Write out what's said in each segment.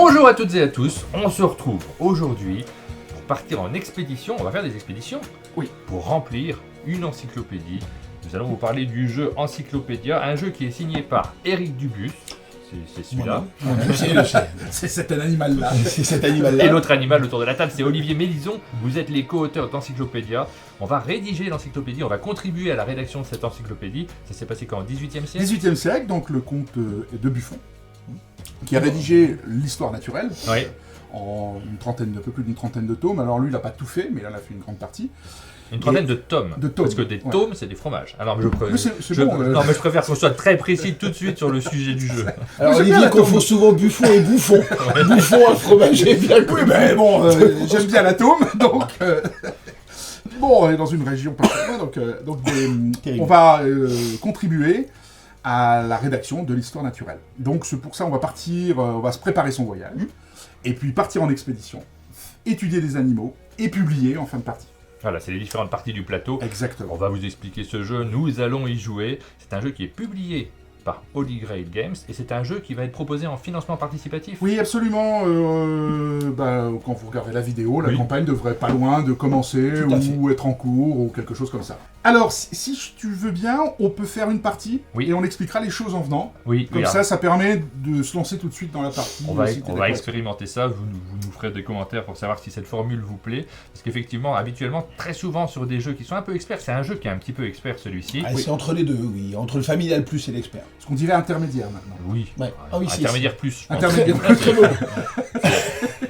Bonjour à toutes et à tous, on se retrouve aujourd'hui pour partir en expédition. On va faire des expéditions, oui, pour remplir une encyclopédie. Nous allons vous parler du jeu Encyclopédia, un jeu qui est signé par Eric Dubus. C'est celui-là. C'est cet animal-là. C'est cet animal-là. Et l'autre animal autour de la table, c'est Olivier Mélison. Vous êtes les co-auteurs d'Encyclopédia. On va rédiger l'encyclopédie, on va contribuer à la rédaction de cette encyclopédie. Ça s'est passé quand, au XVIIIe siècle 18e siècle, donc le comte de Buffon, qui a rédigé l'histoire naturelle en un peu plus d'une trentaine de tomes. Alors lui, il n'a pas tout fait, mais il en a fait une grande partie. Une trentaine de tomes. Parce que des tomes, c'est des fromages. Alors, mais je préfère qu'on soit très précis tout de suite sur le sujet du jeu. Alors, Olivier confond souvent Buffon et Bouffon. Bouffon, un fromager bien connu. Oui, mais bon, j'aime bien l'atome, donc... Bon, on est dans une région pas très loin, donc on va contribuer à la rédaction de l'histoire naturelle. Donc c'est pour ça on va partir, on va se préparer son voyage, et puis partir en expédition, étudier des animaux, et publier en fin de partie. Voilà, c'est les différentes parties du plateau. Exactement. On va vous expliquer ce jeu, nous allons y jouer. C'est un jeu qui est publié par Holy Grail Games, et c'est un jeu qui va être proposé en financement participatif. Oui, absolument. Quand vous regardez la vidéo, la campagne devrait pas loin de commencer, ou être en cours, ou quelque chose comme ça. Alors, si tu veux bien, on peut faire une partie, et on expliquera les choses en venant. Oui. Comme ça permet de se lancer tout de suite dans la partie. On va expérimenter ça, vous nous ferez des commentaires pour savoir si cette formule vous plaît. Parce qu'effectivement, habituellement, très souvent sur des jeux qui sont un peu experts, c'est un jeu qui est un petit peu expert celui-ci. C'est entre les deux, oui. Entre le familial plus et l'expert. Ce qu'on dirait intermédiaire maintenant. Oui. Ouais. Intermédiaire plus. Intermédiaire plus. Très bon.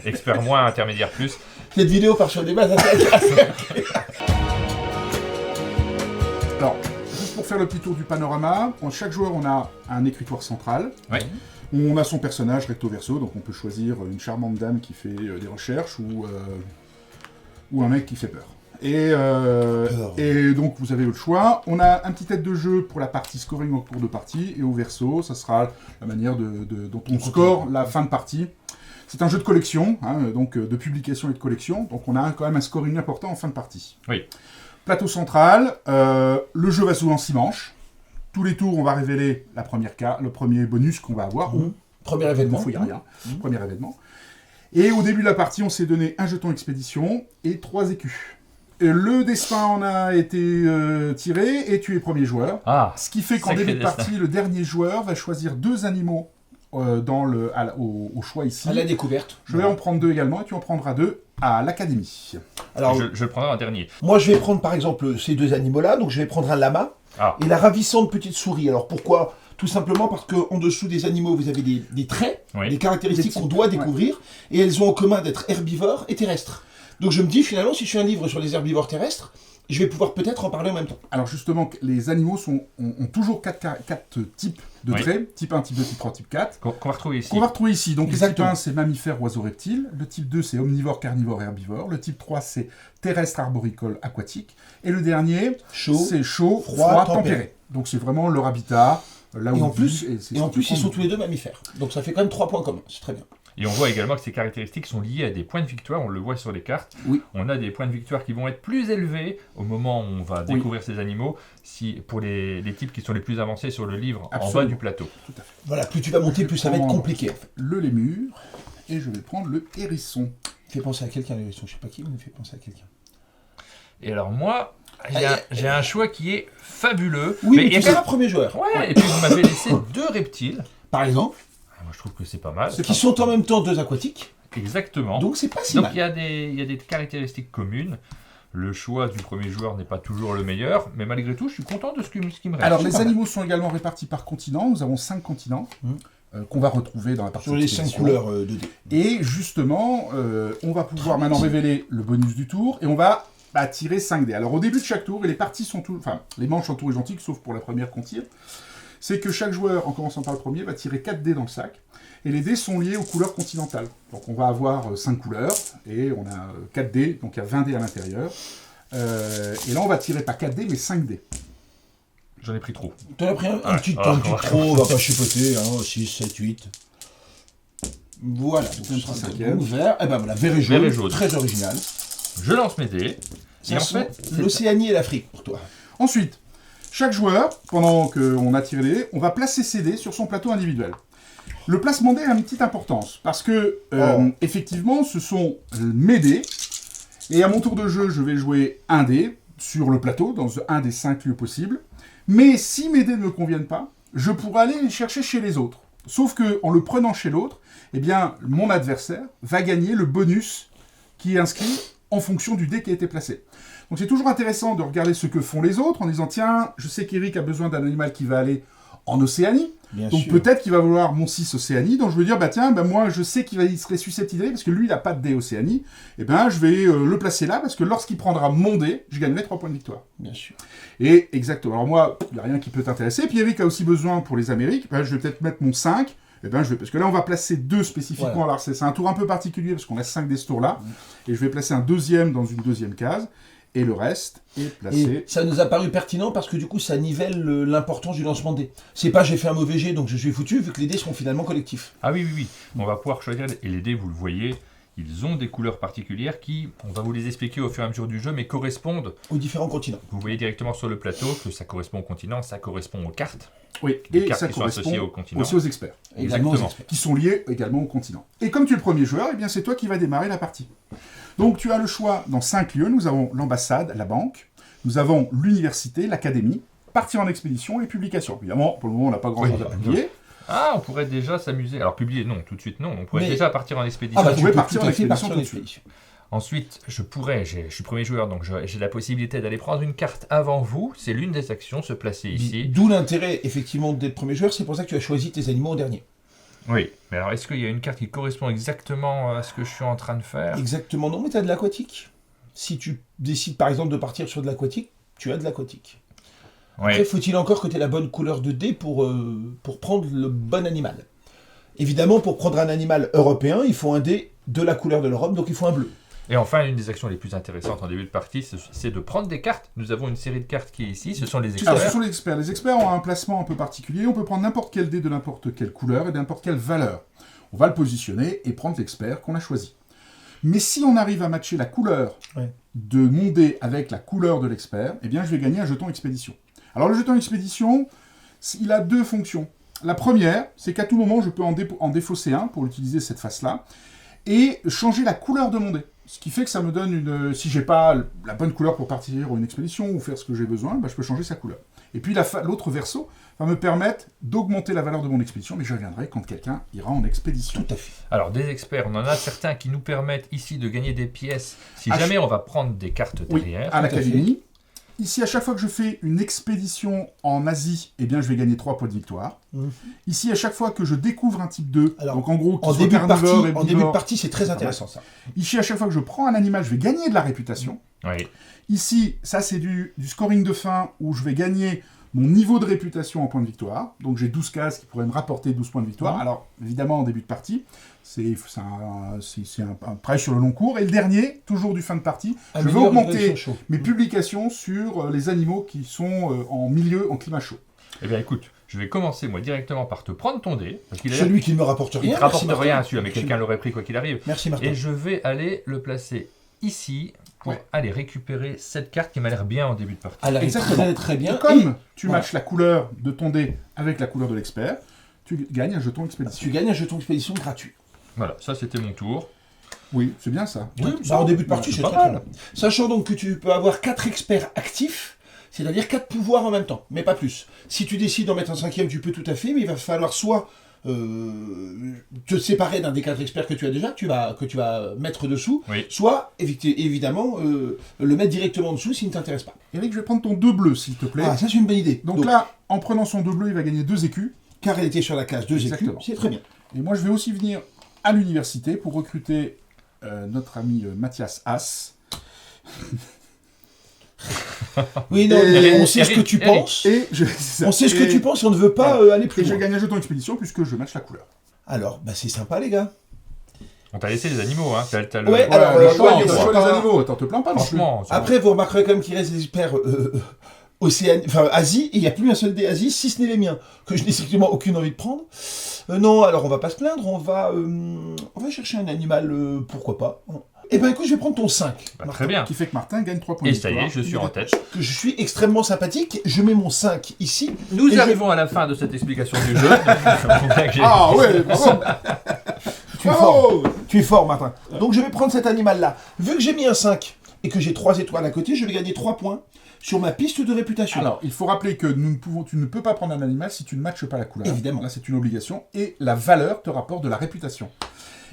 Expert moins, intermédiaire plus. Cette vidéo part sur des bases assez. Alors, juste pour faire le petit tour du panorama, chaque joueur on a un écritoire central. Oui. On a son personnage recto verso, donc on peut choisir une charmante dame qui fait des recherches ou un mec qui fait peur. Et donc vous avez le choix. On a un petit tête de jeu pour la partie scoring en cours de partie, et au verso, ça sera la manière dont on score la fin de partie. C'est un jeu de collection, donc de publication et de collection, donc on a quand même un scoring important en fin de partie. Oui. Plateau central, le jeu va souvent 6 manches. Tous les tours, on va révéler le premier bonus qu'on va avoir. Premier événement. Il ne faut y rien. Premier événement. Et au début de la partie, on s'est donné un jeton expédition et 3 écus. Le destin en a été tiré et tu es premier joueur. Ce qui fait qu'en début de partie, le dernier joueur va choisir 2 animaux au choix ici. À la découverte. Je vais en prendre 2 également et tu en prendras 2 à l'académie. Alors, je le prendrai en dernier. Moi, je vais prendre par exemple ces 2 animaux-là. Donc, je vais prendre un lama et la ravissante petite souris. Alors, pourquoi ? Tout simplement parce qu'en dessous des animaux, vous avez des traits, des caractéristiques qu'on doit découvrir, et elles ont en commun d'être herbivores et terrestres. Donc je me dis, finalement, si je fais un livre sur les herbivores terrestres, je vais pouvoir peut-être en parler en même temps. Alors justement, les animaux ont toujours 4 types de traits, type 1, type 2, type 3, type 4. Qu'on va retrouver ici. Donc le type 1, c'est mammifère, oiseau, reptile. Le type 2, c'est omnivore, carnivore, herbivore. Le type 3, c'est terrestre, arboricole, aquatique. Et le dernier, c'est chaud, froid, tempéré. Donc c'est vraiment leur habitat. Là où et en plus, ils sont tous les 2 mammifères. Donc ça fait quand même 3 points communs, c'est très bien. Et on voit également que ces caractéristiques sont liées à des points de victoire, on le voit sur les cartes. Oui. On a des points de victoire qui vont être plus élevés au moment où on va découvrir ces animaux, pour les types qui sont les plus avancés sur le livre. Absolument. En bas du plateau. Tout à fait. Voilà, plus tu vas monter, plus ça va être compliqué. En fait. Le lémur, et je vais prendre le hérisson. Il fait penser à quelqu'un, le hérisson, je sais pas qui, mais il fait penser à quelqu'un. Et alors moi... J'ai un choix qui est fabuleux. Oui, mais tu seras un premier joueur. Et puis vous m'avez laissé 2 reptiles. Par exemple. Moi je trouve que c'est pas mal. Qui sont en même temps 2 aquatiques. Exactement. Donc c'est pas si mal. Donc il y a des caractéristiques communes. Le choix du premier joueur n'est pas toujours le meilleur, mais malgré tout, je suis content de ce qui me reste. Alors les animaux sont également répartis par continent. Nous avons 5 continents. Qu'on va retrouver dans la partie sur les 5 couleurs de dés. Et justement, on va pouvoir maintenant révéler le bonus du tour, et on va tirer 5 dés. Alors au début de chaque tour, et les manches sont tout identiques, sauf pour la première qu'on tire, c'est que chaque joueur, en commençant par le premier, va tirer 4 dés dans le sac, et les dés sont liés aux couleurs continentales. Donc on va avoir 5 couleurs, et on a 4 dés, donc il y a 20 dés à l'intérieur. Et là on va tirer pas 4 dés, mais 5 dés. J'en ai pris trop. T'en as pris un petit trop, on va pas chipoter, 6, 7, 8... Voilà, donc ce sera 5e. Vert, et ben voilà, vert et jaune, très original. Je lance mes dés. Et en fait, l'Océanie et l'Afrique pour toi. Ensuite, chaque joueur, pendant qu'on a tiré les dés, on va placer ses dés sur son plateau individuel. Le placement dés a une petite importance, parce que, effectivement, ce sont mes dés, et à mon tour de jeu, je vais jouer un dé sur le plateau, dans un des 5 lieux possibles, mais si mes dés ne me conviennent pas, je pourrais aller les chercher chez les autres. Sauf que en le prenant chez l'autre, eh bien, mon adversaire va gagner le bonus qui est inscrit en fonction du dé qui a été placé. Donc c'est toujours intéressant de regarder ce que font les autres en disant tiens, je sais qu'Eric a besoin d'un animal qui va aller en Océanie. Bien Donc sûr. peut-être qu'il va vouloir mon 6 Océanie. Donc je veux dire moi je sais il serait susceptible parce que lui il n'a pas de dé Océanie. Et ben je vais le placer là parce que lorsqu'il prendra mon dé, je gagnerai 3 points de victoire. Bien sûr. Et exactement. Alors moi, il n'y a rien qui peut t'intéresser. Puis Eric a aussi besoin pour les Amériques. Ben, je vais peut-être mettre mon 5. Eh ben, parce que là, on va placer 2 spécifiquement. Voilà. Alors, c'est un tour un peu particulier parce qu'on a 5 dés ce tour-là. Et je vais placer un deuxième dans une deuxième case. Et le reste est placé. Et ça nous a paru pertinent parce que du coup, ça nivelle l'importance du lancement de dés. C'est pas j'ai fait un mauvais jet donc je suis foutu, vu que les dés seront finalement collectifs. Ah oui. On va pouvoir choisir. Et les dés, vous le voyez, ils ont des couleurs particulières qui, on va vous les expliquer au fur et à mesure du jeu, mais correspondent aux différents continents. Vous voyez directement sur le plateau que ça correspond au continent, ça correspond aux cartes. Oui, les et cartes ça qui sont associées au continent. Aussi aux experts. Exactement. Qui sont liés également au continent. Et comme tu es le premier joueur, eh bien c'est toi qui vas démarrer la partie. Donc tu as le choix dans 5 lieux. Nous avons l'ambassade, la banque, nous avons l'université, l'académie, partir en expédition et publication. Évidemment, pour le moment, on n'a pas grand-chose à publier. Ah, on pourrait déjà s'amuser. Alors publier, non, tout de suite non. On pourrait déjà partir en expédition. Ah bah tu peux partir en expédition tout de suite. Ensuite, je suis premier joueur, donc j'ai la possibilité d'aller prendre une carte avant vous. C'est l'une des actions, se placer ici. D'où l'intérêt, effectivement, d'être premier joueur. C'est pour ça que tu as choisi tes animaux en dernier. Oui, mais alors est-ce qu'il y a une carte qui correspond exactement à ce que je suis en train de faire? Exactement, non, mais tu as de l'aquatique. Si tu décides, par exemple, de partir sur de l'aquatique, tu as de l'aquatique. Oui. Après, faut-il encore que tu aies la bonne couleur de dé pour prendre le bon animal. Évidemment, pour prendre un animal européen, il faut un dé de la couleur de l'Europe, donc il faut un bleu. Et enfin, une des actions les plus intéressantes en début de partie, c'est de prendre des cartes. Nous avons une série de cartes qui est ici, ce sont les experts. Alors, ce sont les experts. Les experts ont un placement un peu particulier. On peut prendre n'importe quel dé de n'importe quelle couleur et de n'importe quelle valeur. On va le positionner et prendre l'expert qu'on a choisi. Mais si on arrive à matcher la couleur de mon dé avec la couleur de l'expert, eh bien je vais gagner un jeton expédition. Alors le jeton expédition, il a 2 fonctions. La première, c'est qu'à tout moment, je peux en défausser un pour utiliser cette face-là et changer la couleur de mon dé. Ce qui fait que ça me donne une... Si j'ai pas la bonne couleur pour partir en une expédition ou faire ce que j'ai besoin, bah, je peux changer sa couleur. Et puis l'autre verso va me permettre d'augmenter la valeur de mon expédition, mais je reviendrai quand quelqu'un ira en expédition. Tout à fait. Alors des experts, on en a certains qui nous permettent ici de gagner des pièces si jamais on va prendre des cartes derrière. Oui, à l'académie. Ici, à chaque fois que je fais une expédition en Asie, eh bien, je vais gagner 3 points de victoire. Ici, à chaque fois que je découvre un type 2, alors, donc en gros, en début de partie, c'est très intéressant ça. Ici, à chaque fois que je prends un animal, je vais gagner de la réputation. Oui. Ici, ça c'est du scoring de fin où je vais gagner mon niveau de réputation en points de victoire. Donc j'ai 12 cases qui pourraient me rapporter 12 points de victoire. Alors, évidemment, en début de partie, c'est un prêt sur le long cours. Et le dernier, toujours du fin de partie, je vais augmenter mes publications sur les animaux qui sont en climat chaud. Eh bien, écoute, je vais commencer moi directement par te prendre ton dé. Celui qui ne me rapporte rien. Il ne te rapporte rien, celui-là, mais quelqu'un l'aurait pris quoi qu'il arrive. Merci Martin. Et je vais aller le placer ici pour aller récupérer cette carte qui m'a l'air bien en début de partie. Exactement. Très bien. Et comme tu matches la couleur de ton dé avec la couleur de l'expert, tu gagnes un jeton expédition. Tu gagnes un jeton expédition gratuit. Voilà, ça c'était mon tour. Oui, c'est bien ça. Oui, en début de partie, c'est très mal. Sachant donc que tu peux avoir 4 experts actifs, c'est-à-dire 4 pouvoirs en même temps, mais pas plus. Si tu décides d'en mettre un 5e, tu peux tout à fait, mais il va falloir soit te séparer d'un des 4 experts que tu as déjà, que tu vas mettre dessous, soit évidemment le mettre directement en dessous s'il ne t'intéresse pas. Eric, je vais prendre ton 2 bleu, s'il te plaît. Ah, ça c'est une bonne idée. Donc là, en prenant son 2 bleu, il va gagner 2 écus. Car elle était sur la case 2 écus, c'est très bien. Et moi, je vais aussi venir à l'université pour recruter notre ami Mathias Haas. Oui, non, on sait ce que tu penses. On sait ce que tu penses et on ne veut pas aller plus loin. Et je gagne un jeton expédition puisque je match la couleur. Alors, c'est sympa, les gars. On t'a laissé les animaux, hein. T'as le choix des animaux. Attends, te plains pas, franchement. Après, vous remarquerez quand même qu'il reste des experts Asie, et il n'y a plus un seul des Asie, si ce n'est les miens, que je n'ai strictement aucune envie de prendre. Non, alors on va pas se plaindre, on va chercher un animal, pourquoi pas. Eh ben écoute, je vais prendre ton 5. Très bien. Qui fait que Martin gagne 3 points Et de ça y est, je suis en tête. Que je suis extrêmement sympathique. Je mets mon 5 ici. Nous arrivons à la fin de cette explication du jeu. Ah ouais, bravo. Tu es fort, Martin. Donc je vais prendre cet animal-là. Vu que j'ai mis un 5 et que j'ai 3 étoiles à côté, je vais gagner 3 points sur ma piste de réputation. Alors, il faut rappeler que tu ne peux pas prendre un animal si tu ne matches pas la couleur. Évidemment. Là, c'est une obligation. Et la valeur te rapporte de la réputation.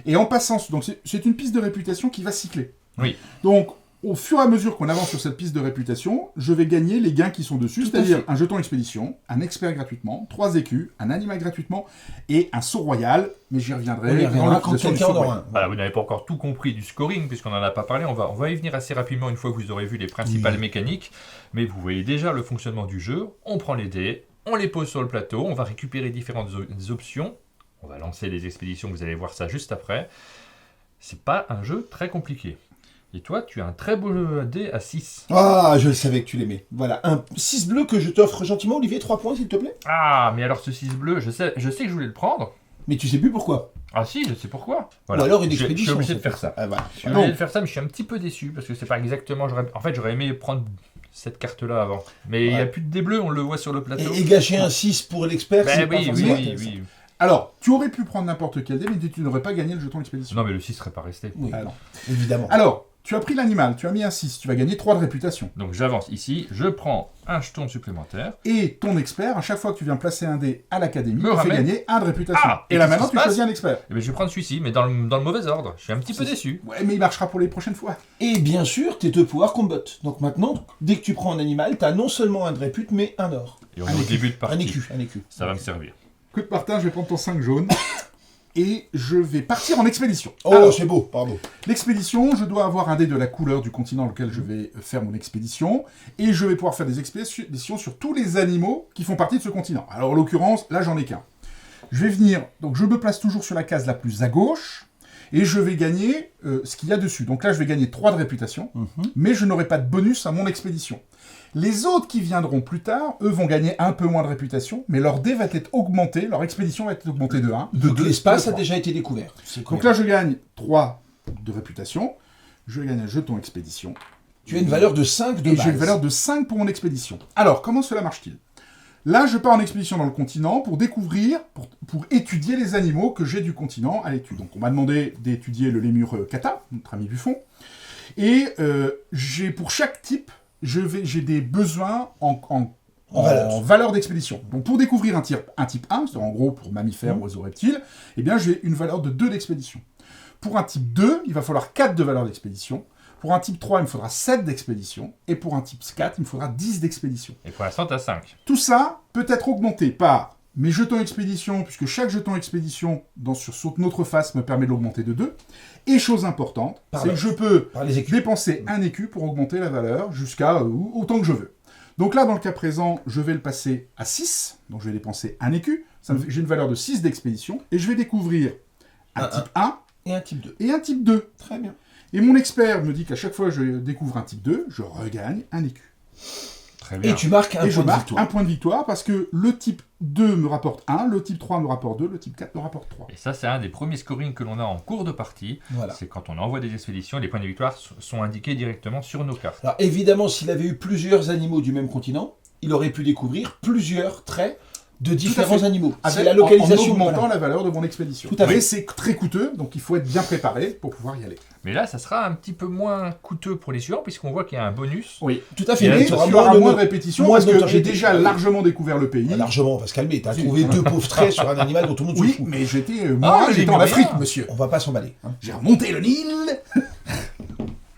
Et en passant, donc c'est une piste de réputation qui va cycler. Oui. Donc, au fur et à mesure qu'on avance sur cette piste de réputation, je vais gagner les gains qui sont dessus, c'est-à-dire un jeton expédition, un expert gratuitement, 3 écus, un animal gratuitement et un saut royal, mais j'y reviendrai quand quelqu'un en aura un. Voilà, vous n'avez pas encore tout compris du scoring, puisqu'on n'en a pas parlé, on va y venir assez rapidement une fois que vous aurez vu les principales mécaniques, mais vous voyez déjà le fonctionnement du jeu, on prend les dés, on les pose sur le plateau, on va récupérer différentes options, on va lancer les expéditions, vous allez voir ça juste après. C'est pas un jeu très compliqué. Et toi, tu as un très beau dé à 6. Ah, je le savais que tu l'aimais. Voilà, un 6 bleu que je t'offre gentiment, Olivier, 3 points, s'il te plaît. Ah, mais alors ce 6 bleu, je sais que je voulais le prendre. Mais tu sais plus pourquoi. Ah si, je sais pourquoi. Voilà. Ou alors une expédition. Je suis obligé de faire ça. Ah, voilà. Je suis obligé de faire ça, mais je suis un petit peu déçu, parce que c'est pas exactement... En fait, j'aurais aimé prendre cette carte-là avant. Mais il n'y a plus de dés bleus, on le voit sur le plateau. Et gâcher un 6 pour l'expert, c'est pas forcément oui. Alors, tu aurais pu prendre n'importe quel dé, mais tu n'aurais pas gagné le jeton expédition. Non, mais le 6 serait pas resté. Oui, évidemment. Alors, tu as pris l'animal, tu as mis un 6, tu vas gagner 3 de réputation. Donc j'avance ici, je prends un jeton supplémentaire. Et ton expert, à chaque fois que tu viens placer un dé à l'académie, tu fais gagner 1 de réputation. Ah, et là maintenant, tu choisis un expert. Eh bien, je vais prendre celui-ci, mais dans le mauvais ordre. Je suis un petit peu déçu. Ouais, mais il marchera pour les prochaines fois. Et bien sûr, tes 2 pouvoirs combat. Donc maintenant, dès que tu prends un animal, tu as non seulement un de répute, mais un or. Et on est au début de partie. Un écu. Ça va me servir. Écoute Martin, je vais prendre ton 5 jaune. Et je vais partir en expédition. Oh, alors, c'est beau, pardon. L'expédition, je dois avoir un dé de la couleur du continent dans lequel je vais faire mon expédition. Et je vais pouvoir faire des expéditions sur tous les animaux qui font partie de ce continent. Alors en l'occurrence, là j'en ai qu'un. Je vais venir, donc je me place toujours sur la case la plus à gauche. Et je vais gagner ce qu'il y a dessus. Donc là je vais gagner 3 de réputation. Mais je n'aurai pas de bonus à mon expédition. Les autres qui viendront plus tard, eux vont gagner un peu moins de réputation, mais leur dé va être augmenté, leur expédition va être augmentée de 1. Donc l'espace a déjà été découvert. Donc là, je gagne 3 de réputation, je gagne un jeton expédition. Tu as une valeur de 5 de base. Et j'ai une valeur de 5 pour mon expédition. Alors, comment cela marche-t-il ? Là, je pars en expédition dans le continent pour découvrir, pour étudier les animaux que j'ai du continent à l'étude. Donc on m'a demandé d'étudier le lémur kata, notre ami Buffon, et pour chaque type, j'ai des besoins en valeur d'expédition. Donc pour découvrir un type 1, c'est en gros pour mammifères, oiseaux, reptiles, eh bien j'ai une valeur de 2 d'expédition. Pour un type 2, il va falloir 4 de valeur d'expédition. Pour un type 3, il me faudra 7 d'expédition. Et pour un type 4, il me faudra 10 d'expédition. Et pour l'instant, tu as 5. Tout ça peut être augmenté par mes jetons expédition, puisque chaque jeton expédition sur notre face me permet de l'augmenter de 2. Et chose importante, c'est que je peux dépenser un écu pour augmenter la valeur jusqu'à autant que je veux. Donc là, dans le cas présent, je vais le passer à 6. Donc je vais dépenser un écu. J'ai une valeur de 6 d'expédition. Et je vais découvrir un type 1 et un type 2. Et un type 2. Très bien. Et mon expert me dit qu'à chaque fois que je découvre un type 2, je regagne un écu. Très bien. Et tu marques un point de victoire. Un point de victoire parce que le type 2 me rapporte 1, le type 3 me rapporte 2, le type 4 me rapporte 3. Et ça, c'est un des premiers scorings que l'on a en cours de partie. Voilà. C'est quand on envoie des expéditions, les points de victoire sont indiqués directement sur nos cartes. Alors évidemment, s'il avait eu plusieurs animaux du même continent, il aurait pu découvrir plusieurs traits de différents animaux. C'est la localisation. En augmentant la valeur de mon expédition. Tout à fait. Mais c'est très coûteux, donc il faut être bien préparé pour pouvoir y aller. Mais là, ça sera un petit peu moins coûteux pour les suivants, puisqu'on voit qu'il y a un bonus. Oui, tout à fait. Mais tu auras moins de répétitions, parce que j'ai déjà largement découvert le pays. Largement, on va se calmer. T'as trouvé 2 pauvres traits sur un animal dont tout le monde se fout. Oui, mais j'étais en Afrique, monsieur. On va pas s'emballer. J'ai remonté le Nil.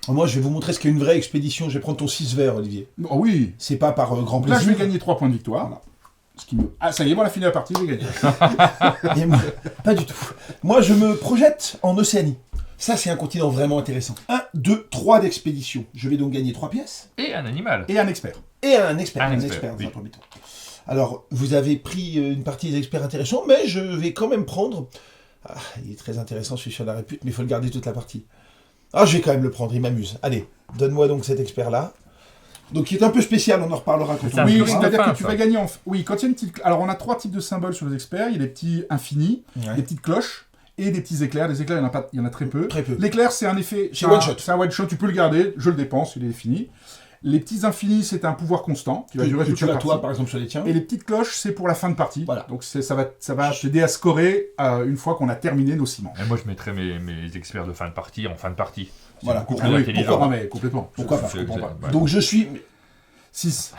Moi, je vais vous montrer ce qu'est une vraie expédition. Je vais prendre ton 6 vert, Olivier. Oh oui. C'est pas par grand plaisir. Là, je vais gagner 3 points de victoire. Voilà. Ah, ça y est, moi, la fin de la partie, j'ai gagné. Pas du tout. Moi, je me projette en Océanie. Ça, c'est un continent vraiment intéressant. 1, 2, 3 d'expédition. Je vais donc gagner 3 pièces. Et un animal. Et un expert. Et un expert. Un expert, oui. dans un premier temps. Alors, vous avez pris une partie des experts intéressants, mais je vais quand même prendre... Ah, il est très intéressant, celui sur la répute, mais il faut le garder toute la partie. Ah, je vais quand même le prendre, il m'amuse. Allez, donne-moi donc cet expert-là. Donc, il est un peu spécial, on en reparlera quand on... Oui, c'est-à-dire que tu vas gagner en... Oui, quand il y a une petite... Alors, on a 3 types de symboles sur les experts. Il y a les petits infinis, les petites cloches et des petits éclairs. Les éclairs, il y en a très peu. Très peu. L'éclair, c'est un effet... C'est one shot. C'est un one shot, tu peux le garder, je le dépense, il est fini. Les petits infinis, c'est un pouvoir constant qui va durer toute la partie. toi, par exemple, sur les tiens. Et les petites cloches, c'est pour la fin de partie. Voilà. Donc ça va t'aider à scorer une fois qu'on a terminé nos ciments. Et moi, je mettrais mes experts de fin de partie en fin de partie. C'est Voilà. beaucoup plus intelligent. Pourquoi mais complètement. Pourquoi pas, je comprends pas. Ouais. Donc je suis... 6.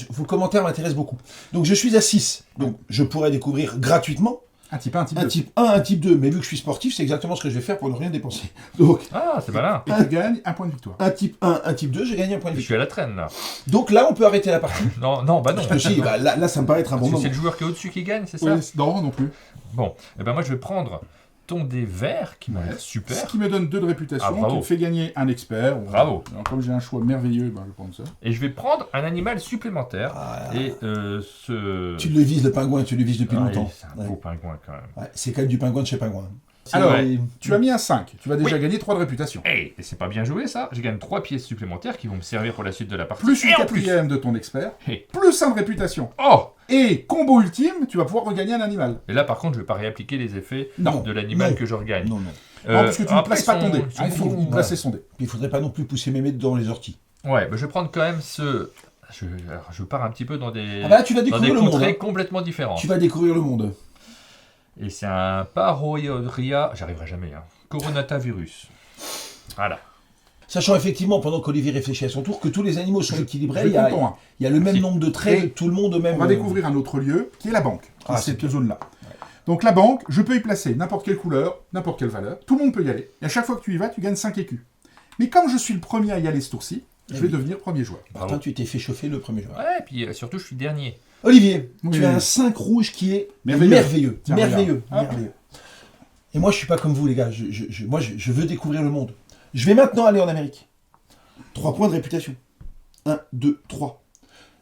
Vos commentaires m'intéressent beaucoup. Donc je suis à 6. Donc je pourrais découvrir gratuitement Un type 1, un type 2. un type 1, un type 2. Mais vu que je suis sportif, c'est exactement ce que je vais faire pour ne rien dépenser. Donc Ah, c'est malin. Et tu gagnes un point de victoire. un type 1, un type 2, je gagne un point de Je vie. suis à la traîne, là. Donc là, on peut arrêter la partie. Non, non, bah non. Si, bah, là, ça me paraît être un bon Parce que moment. c'est le joueur qui est au-dessus qui gagne, c'est ça? Ouais, non, non plus. Bon, et ben moi, je vais prendre ton dé vert qui m'a l'air Ce super. qui me donne 2 de réputation, Ah, bravo. qui me fait gagner un expert. Bravo. Alors, comme j'ai un choix merveilleux, ben, je vais prendre ça. Et je vais prendre un animal supplémentaire. Ah, Et ce. tu le vises, le pingouin, tu le vises depuis Ah, longtemps. c'est un beau pingouin quand même. Ouais, c'est quand même du pingouin de chez Pingouin. Alors, C'est- tu as mis un 5. Tu vas déjà Oui. gagner 3 de réputation. Hey, et c'est pas bien joué ça. Je gagne 3 pièces supplémentaires qui vont me servir pour la suite de la partie. Plus une et en plus. quatrième de ton expert. Hey. Plus 1 de réputation. Oh. Et combo ultime, tu vas pouvoir regagner un animal. Et là, par contre, je vais pas réappliquer les effets Non. de l'animal Non. que je regagne. Non, non. Non, parce que tu ne après, places pas ton dé. ils sont Il faut beaucoup- y placer son dé. Puis il faudrait pas non plus pousser mes maîtres dans les orties. Ouais, bah, je vais prendre quand même ce. Alors, je pars un petit peu dans des. Ah bah là, tu vas dans des découvrir le monde. contrées Hein. complètement différentes. Tu vas découvrir le monde. Et c'est un Paroria. J'arriverai jamais. Hein. Coronatavirus. Voilà. Sachant effectivement, pendant qu'Olivier réfléchit à son tour, que tous les animaux sont Je équilibrés, vais il y a, prendre ton 1. il y a le même Si. nombre de traits, Et de tout le monde au même... On va découvrir un autre lieu, qui est la banque, qui Ah, est c'est cette zone-là. Donc la banque, je peux y placer n'importe quelle couleur, n'importe quelle valeur, tout le monde peut y aller. Et à chaque fois que tu y vas, tu gagnes 5 écus. Mais comme je suis le premier à y aller ce tour-ci, je vais oui. devenir premier joueur. Martin, tu t'es fait chauffer le premier joueur. Ouais, et puis surtout, je suis dernier. Olivier, Oui, tu oui, as oui. un 5 rouge qui est Merveilleux. merveilleux. Tiens, Merveilleux. regarde. Merveilleux. Et moi, je suis pas comme vous, les gars. Moi, je veux découvrir le monde. Je vais maintenant aller en Amérique. 3 points de réputation. 1, 2, 3.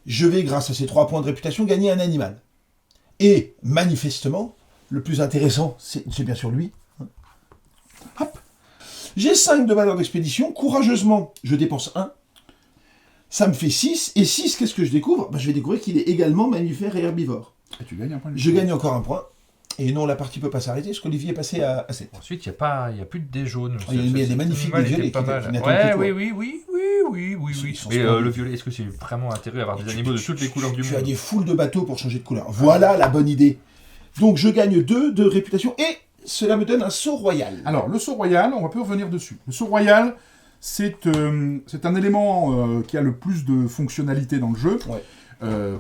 Je vais, grâce à ces 3 points de réputation, gagner un animal. Et, manifestement, le plus intéressant, c'est bien sûr lui. Hop. J'ai 5 de valeur d'expédition. Courageusement, je dépense 1. Ça me fait 6. Et 6, qu'est-ce que je découvre? Je vais découvrir qu'il est également mammifère et herbivore. Et tu gagnes un point de Je gagne encore un point. Et non, la partie peut pas s'arrêter, parce qu'Olivier est passé à 7. Ensuite, il n'y a plus de dés jaunes. Il y a des magnifiques animal dés violets était pas qui mal. n'attendent Ouais, que toi. oui. Ils sont Mais splendides. le violet, est-ce que c'est vraiment intérêt d'avoir des animaux de toutes les couleurs du Tu as monde? des foules de bateaux pour changer de couleur. Voilà la bonne idée. Donc je gagne 2 de réputation et cela me donne un saut royal. Alors, le saut royal, on va peu revenir dessus. Le saut royal, c'est un élément qui a le plus de fonctionnalité dans le jeu. Ouais.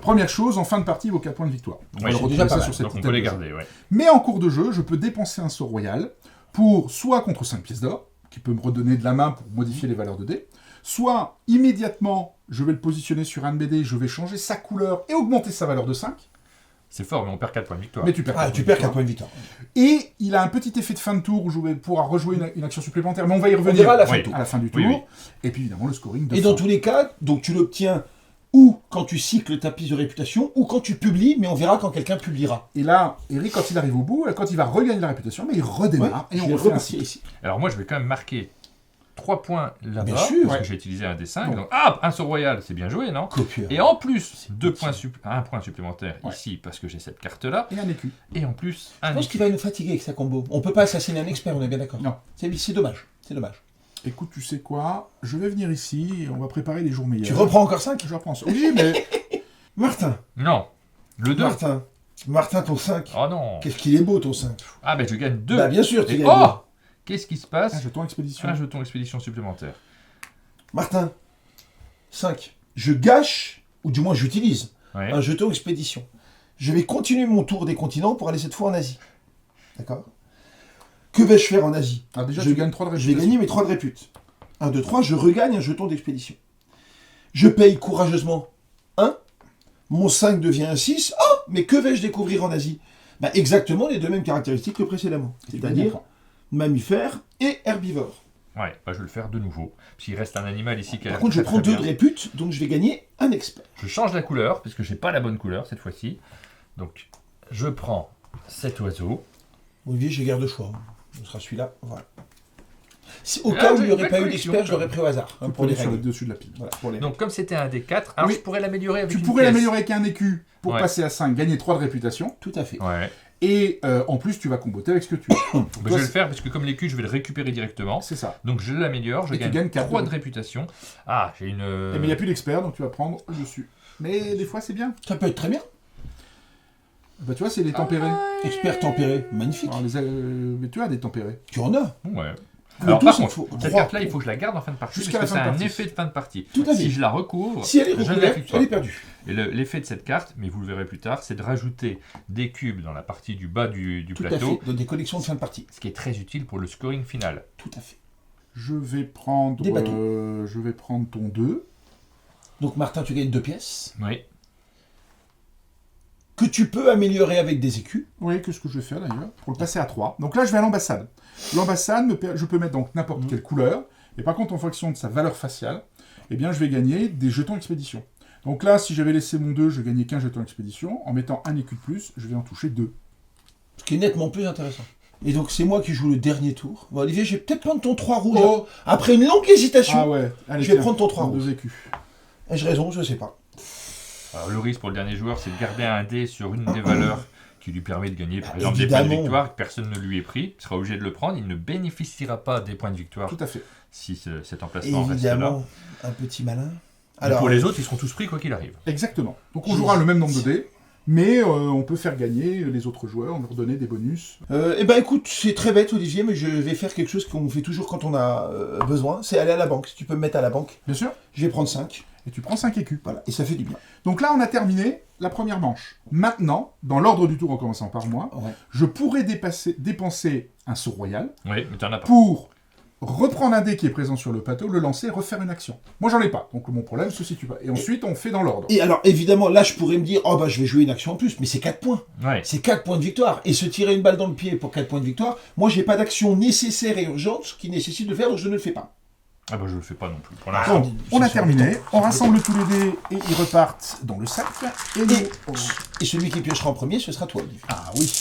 Première chose, en fin de partie, vos 4 points de victoire. On va Ouais, le c'est retrouver déjà pas ça mal. sur cette Donc on petite peut les table de garder, ouais. jeu. Mais en cours de jeu, je peux dépenser un saut royal pour soit contre 5 pièces d'or, qui peut me redonner de la main pour modifier les valeurs de dés, soit immédiatement, je vais le positionner sur un de mes dés, je vais changer sa couleur et augmenter sa valeur de 5. C'est fort, mais on perd 4 points de victoire. Mais tu perds Ah, quatre tu points perds de 4 victoire. points de victoire. Et il a un petit effet de fin de tour où je vais pouvoir rejouer une action supplémentaire, mais on va y revenir verra à la fin Oui. du tour. à la fin du tour. Oui, oui. Et puis évidemment le scoring de Et dans fin. tous les cas, donc tu l'obtiens ou quand tu cycles ta piste de réputation, ou quand tu publies, mais on verra quand quelqu'un publiera. Et là, Eric, quand il arrive au bout, quand il va regagner la réputation, mais il redémarre et je on vais refait repartir ainsi. ici. Alors moi, je vais quand même marquer 3 points là-bas, Bien sûr, parce ouais. que j'ai utilisé un des 5. Donc. Donc, un saut royal, c'est bien joué, non? Copieur. Et en plus, petit. un point supplémentaire Ouais. ici, parce que j'ai cette carte-là. Et un écu. Et en plus, Je un pense écu. qu'il va nous fatiguer avec sa combo. On peut pas assassiner un expert, on est bien d'accord. Non. C'est dommage. C'est dommage. Écoute, tu sais quoi? Je vais venir ici et on va préparer les jours meilleurs. Tu reprends encore 5? Je reprends ça. Oui, mais Martin. Non, le 2. Martin, ton 5. Oh non. Qu'est-ce qu'il est beau, ton 5. Ah ben je gagne 2. Bah bien sûr, tu Et gagnes oh, deux. qu'est-ce qui se passe? un jeton expédition. Un jeton expédition supplémentaire. Martin, 5. Je gâche, ou du moins j'utilise, Ouais. un jeton expédition. Je vais continuer mon tour des continents pour aller cette fois en Asie. D'accord? Que vais-je faire en Asie? Ah, déjà, je tu gagnes 3 de Je vais réputation. gagner mes 3 de répute. 1, 2, 3, je regagne un jeton d'expédition. Je paye courageusement 1. Mon 5 devient un 6. Oh, mais que vais-je découvrir en Asie? Bah, exactement les deux mêmes caractéristiques que précédemment. Tu gagnes un C'est-à-dire point. mammifère et herbivore. Ouais, bah je vais le faire de nouveau. S'il reste un animal ici qui a Par l'air contre, je très, prends très 2 de bien. répute, donc je vais gagner un expert. Je change la couleur, parce que j'ai pas la bonne couleur cette fois-ci. Donc, je prends cet oiseau. Olivier, j'ai guère de choix. Ce sera celui-là. Voilà. Au Ah, cas où il j'ai n'y une aurait belle pas eu collection, d'expert, je quand l'aurais pris au hasard. Tu Pour peux les aller sur le règles. dessus de la pile. Voilà. Pour les Donc, comme c'était un des 4, alors Oui. je pourrais l'améliorer avec Tu une pourrais pièce. l'améliorer avec un écu pour Ouais. passer à 5, gagner 3 de réputation. Tout à fait. Ouais. Et en plus, tu vas comboter avec ce que tu as. Je vais le faire parce que comme l'écu, je vais le récupérer directement. C'est ça. Donc je l'améliore, je gagne 3 de réputation. Ah, j'ai une... Mais il n'y a plus d'expert, donc tu vas prendre au-dessus. Mais des fois, c'est bien. Ça peut être très bien. Bah tu vois, c'est des tempérés. Expert tempéré, magnifique. Alors, mais tu as des tempérés. Tu en as. Ouais. Le Alors tout, par c'est contre, qu'il faut cette carte-là, il faut que je la garde en fin de partie, Jusqu'à parce que la fin c'est de un partie. effet de fin de partie. Tout à fait. Si je la recouvre, Si elle est je ne recouverte, l'applique pas. elle est perdue. Et l'effet de cette carte, mais vous le verrez plus tard, c'est de rajouter des cubes dans la partie du bas du Tout à plateau, fait, dans des collections de fin de partie. ce qui est très utile pour le scoring final. Tout à fait. Je vais prendre... Des bateaux. je vais prendre ton 2. Donc Martin, tu gagnes 2 pièces. Oui. Que tu peux améliorer avec des écus. Oui, qu'est-ce que je vais faire d'ailleurs pour le passer à 3. Donc là, je vais à l'ambassade. L'ambassade, je peux mettre donc n'importe quelle couleur. Et par contre, en fonction de sa valeur faciale, eh bien, je vais gagner des jetons expédition. Donc là, si j'avais laissé mon 2, je gagnais qu'un jeton expédition. En mettant un écu de plus, je vais en toucher 2. Ce qui est nettement plus intéressant. Et donc, c'est moi qui joue le dernier tour. Bon, Olivier, je vais peut-être prendre ton 3 rouge. Oh. Après une longue hésitation, Ah ouais, allez, je vais prendre ton 3 rouge. 2 écus. Ai-je raison? Je sais pas. Alors, le risque pour le dernier joueur, c'est de garder un dé sur une des valeurs qui lui permet de gagner, par exemple, des Évidemment. points de victoire que personne ne lui est pris. Il sera obligé de le prendre. Il ne bénéficiera pas des points de victoire Tout à fait. si cet emplacement reste là. Évidemment, un petit malin. Mais pour les autres, ils seront tous pris quoi qu'il arrive. Exactement. Donc on jouera le même nombre de dés, mais on peut faire gagner les autres joueurs, leur donner des bonus. Eh ben écoute, c'est très bête Olivier, mais je vais faire quelque chose qu'on fait toujours quand on a besoin, c'est aller à la banque. Si tu peux me mettre à la banque, Bien sûr. je vais prendre 5. Et tu prends 5 écus. Voilà, et ça fait du bien. Donc là, on a terminé la première manche. Maintenant, dans l'ordre du tour en commençant par moi, Ouais. je pourrais dépenser un sort royal Oui, mais t'en as pas. pour reprendre un dé qui est présent sur le plateau, le lancer, refaire une action. Moi, j'en ai pas, donc mon problème se situe pas. Et ensuite, on fait dans l'ordre. Et alors évidemment, là je pourrais me dire, oh bah je vais jouer une action en plus, mais c'est 4 points. Ouais. C'est 4 points de victoire. Et se tirer une balle dans le pied pour 4 points de victoire, moi j'ai pas d'action nécessaire et urgente qui nécessite de le faire, donc je ne le fais pas. Ah bah je le fais pas non plus. Pour l'instant. Donc, on a terminé, on rassemble tous les dés et ils repartent dans le sac. Et nous... Et celui qui piochera en premier, ce sera toi Olivier. Ah oui.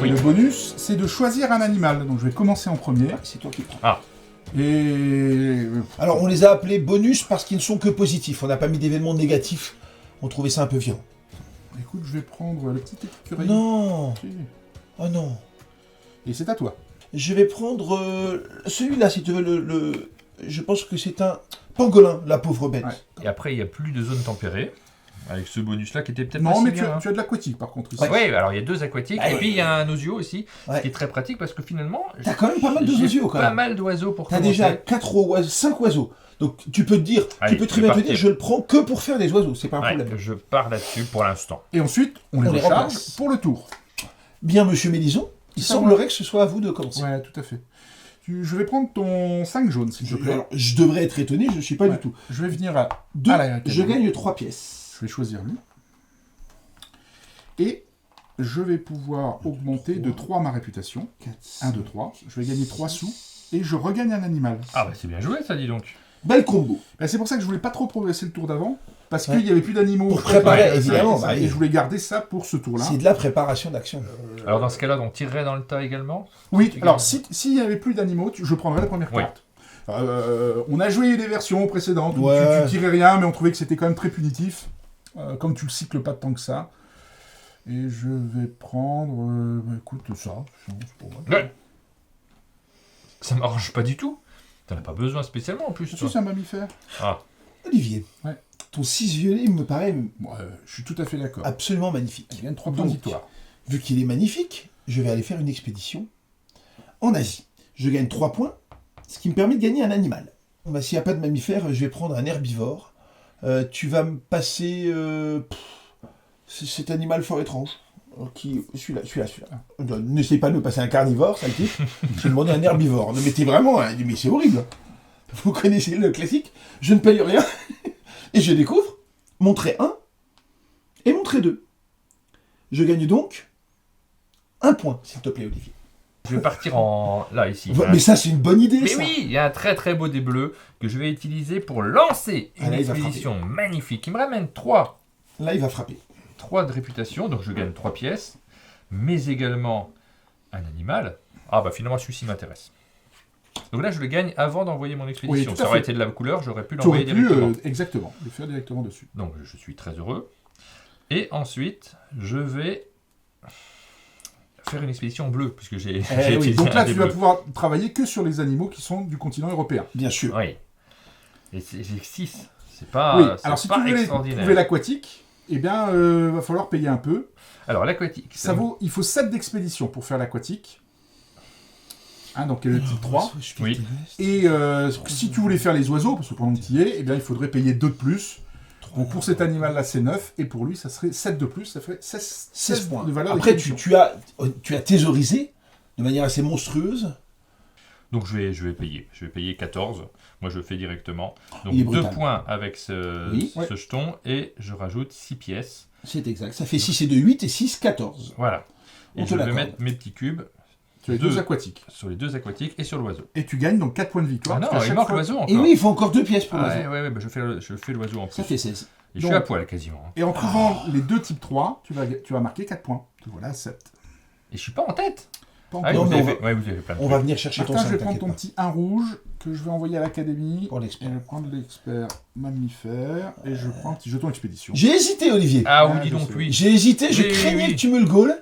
Oui. Et le bonus, c'est de choisir un animal. Donc je vais commencer en premier. C'est toi qui prends. Ah, Et... Alors on les a appelés bonus parce qu'ils ne sont que positifs, on n'a pas mis d'événements négatifs, on trouvait ça un peu violent. Écoute, je vais prendre le petit écureuil. Non. Si. Oh non. Et c'est à toi. Je vais prendre celui-là si tu veux, je pense que c'est un pangolin, la pauvre bête. Ouais. et après il n'y a plus de zone tempérée. Avec ce bonus-là qui était peut-être Non, pas mais si tu bien, as, hein. tu as de l'aquatique par contre ici. Ouais, alors il y a 2 aquatiques, Ouais. et puis il y a un osio aussi, Ouais. ce qui est très pratique parce que finalement, T'as quand même pas mal de j'ai oiseaux quand pas même. mal d'oiseaux pour T'as commencer. déjà 5 oiseaux. Donc tu peux te dire, Allez, tu peux très je bien vais te dire, partir. je le prends que pour faire des oiseaux, c'est pas un Ouais, problème. je pars là-dessus pour l'instant. Et ensuite, on les On les recharge remplace. pour le tour. Bien monsieur Mélison, il Ça semblerait que ce soit à vous de commencer. Ouais, tout à fait. Je vais prendre ton 5 jaune, s'il te plaît. Alors, je devrais être étonné, je suis pas Ouais. du tout. Je vais venir à Deux, à la je gagne 3 pièces. Je vais choisir lui. Et je vais pouvoir augmenter de 3 ma réputation. 4, 1, 2, 3. Je vais gagner 3 sous. Et je regagne un animal. Ah bah c'est bien joué ça, dis donc. Belle combo. Ben, c'est pour ça que je voulais pas trop progresser le tour d'avant. Parce Ouais. qu'il n'y avait plus d'animaux. Pour préparer, Ouais, évidemment, c'est ça. bah oui. Et je voulais garder ça pour ce tour-là. C'est de la préparation d'action. Alors dans ce cas-là, on tirerait dans le tas également. Oui, Tu alors gagnes. s'il n'y avait plus d'animaux, je prendrais la première Oui. carte. On a joué des versions précédentes où Ouais. tu tirais rien, mais on trouvait que c'était quand même très punitif. Comme tu le cycles pas tant que ça. Et je vais prendre... écoute, ça. C'est pour moi. Ouais. Ça m'arrange pas du tout. T'en as pas besoin spécialement en plus. Tu sais, Toi. c'est un mammifère. Ah, Olivier, Ouais. ton 6 violet me paraît Ouais, je suis tout à fait d'accord. absolument magnifique. Il gagne 3 points de Donc, victoire. vu qu'il est magnifique, je vais aller faire une expédition en Asie. Je gagne 3 points, ce qui me permet de gagner un animal. Bah, s'il n'y a pas de mammifère, je vais prendre un herbivore. Tu vas me passer cet animal fort étrange. Celui-là. N'essaye pas de me passer un carnivore, ça le type. J'ai demandé un herbivore. Non, mais t'es vraiment... Mais c'est horrible. Vous connaissez le classique. Je ne paye rien. Et je découvre mon trait 1 et mon trait 2. Je gagne donc 1 point, s'il te plaît, Olivier. je vais partir là, ici. Mais ça, c'est une bonne idée, Mais ça. oui, il y a un très très beau dé bleu que je vais utiliser pour lancer Ah, une là, il va expédition magnifique qui me ramène 3 Là, il va frapper. de réputation, donc je gagne 3 pièces, mais également un animal. Ah bah finalement celui-ci m'intéresse. Donc là je le gagne avant d'envoyer mon expédition. Oui, tout à Ça aurait fait. été de la couleur, j'aurais pu Tu aurais l'envoyer pu directement. exactement, le faire directement dessus. Donc je suis très heureux. Et ensuite, je vais faire une expédition bleue, puisque j'ai oui. utilisé Donc là, un tu dé vas bleu. pouvoir travailler que sur les animaux qui sont du continent européen. Bien sûr. Oui. Et j'ai 6. C'est pas, Oui, c'est alors si pas tu veux extraordinaire. trouver l'aquatique, eh bien, va falloir payer un peu. Alors, l'aquatique. Il faut 7 d'expédition pour faire l'aquatique. Hein, donc, le type 3. Oui. Et si tu voulais faire les oiseaux, parce que pendant que tu y es, eh bien, il faudrait payer 2 de plus. Donc pour cet animal-là, c'est 9, et pour lui, ça serait 7 de plus, ça ferait 16 points de valeur. Après, tu as thésaurisé de manière assez monstrueuse. Donc je vais payer. Je vais payer 14. Moi, je le fais directement. Donc Il est 2 brutal. points avec ce jeton, et je rajoute 6 pièces. C'est exact. Ça fait 6 et 2, 8 et 6, 14. Voilà. On Et te je vais l'accorde. mettre mes petits cubes Tu as 2 aquatiques. sur les 2 aquatiques et sur l'oiseau. Et tu gagnes donc 4 points de victoire. Ah non, parce qu'à il chaque manque fois- l'oiseau encore. Et oui, il faut encore 2 pièces pour Ah, l'oiseau. ouais, bah, je fais l'oiseau en plus. Ça fait 16. Et je Donc- suis à poil quasiment. Et en trouvant les 2 types 3, tu vas marquer 4 points. Voilà, 7. Et je suis pas en tête. Pas Ah, oui, encore. Non, vous, mais avez fait, ouais, vous avez fait plein de On trucs. va venir chercher ton Martin, 5. je vais prendre ton petit 1 rouge que je vais envoyer à l'académie. Pour Et l'expert. je vais prendre l'expert mammifère. Et je prends un petit jeton expédition. J'ai hésité, Olivier. Ah Ah, oui, dis je donc sais. oui. J'ai hésité, je Oui, craignais oui. que tu me le gaules.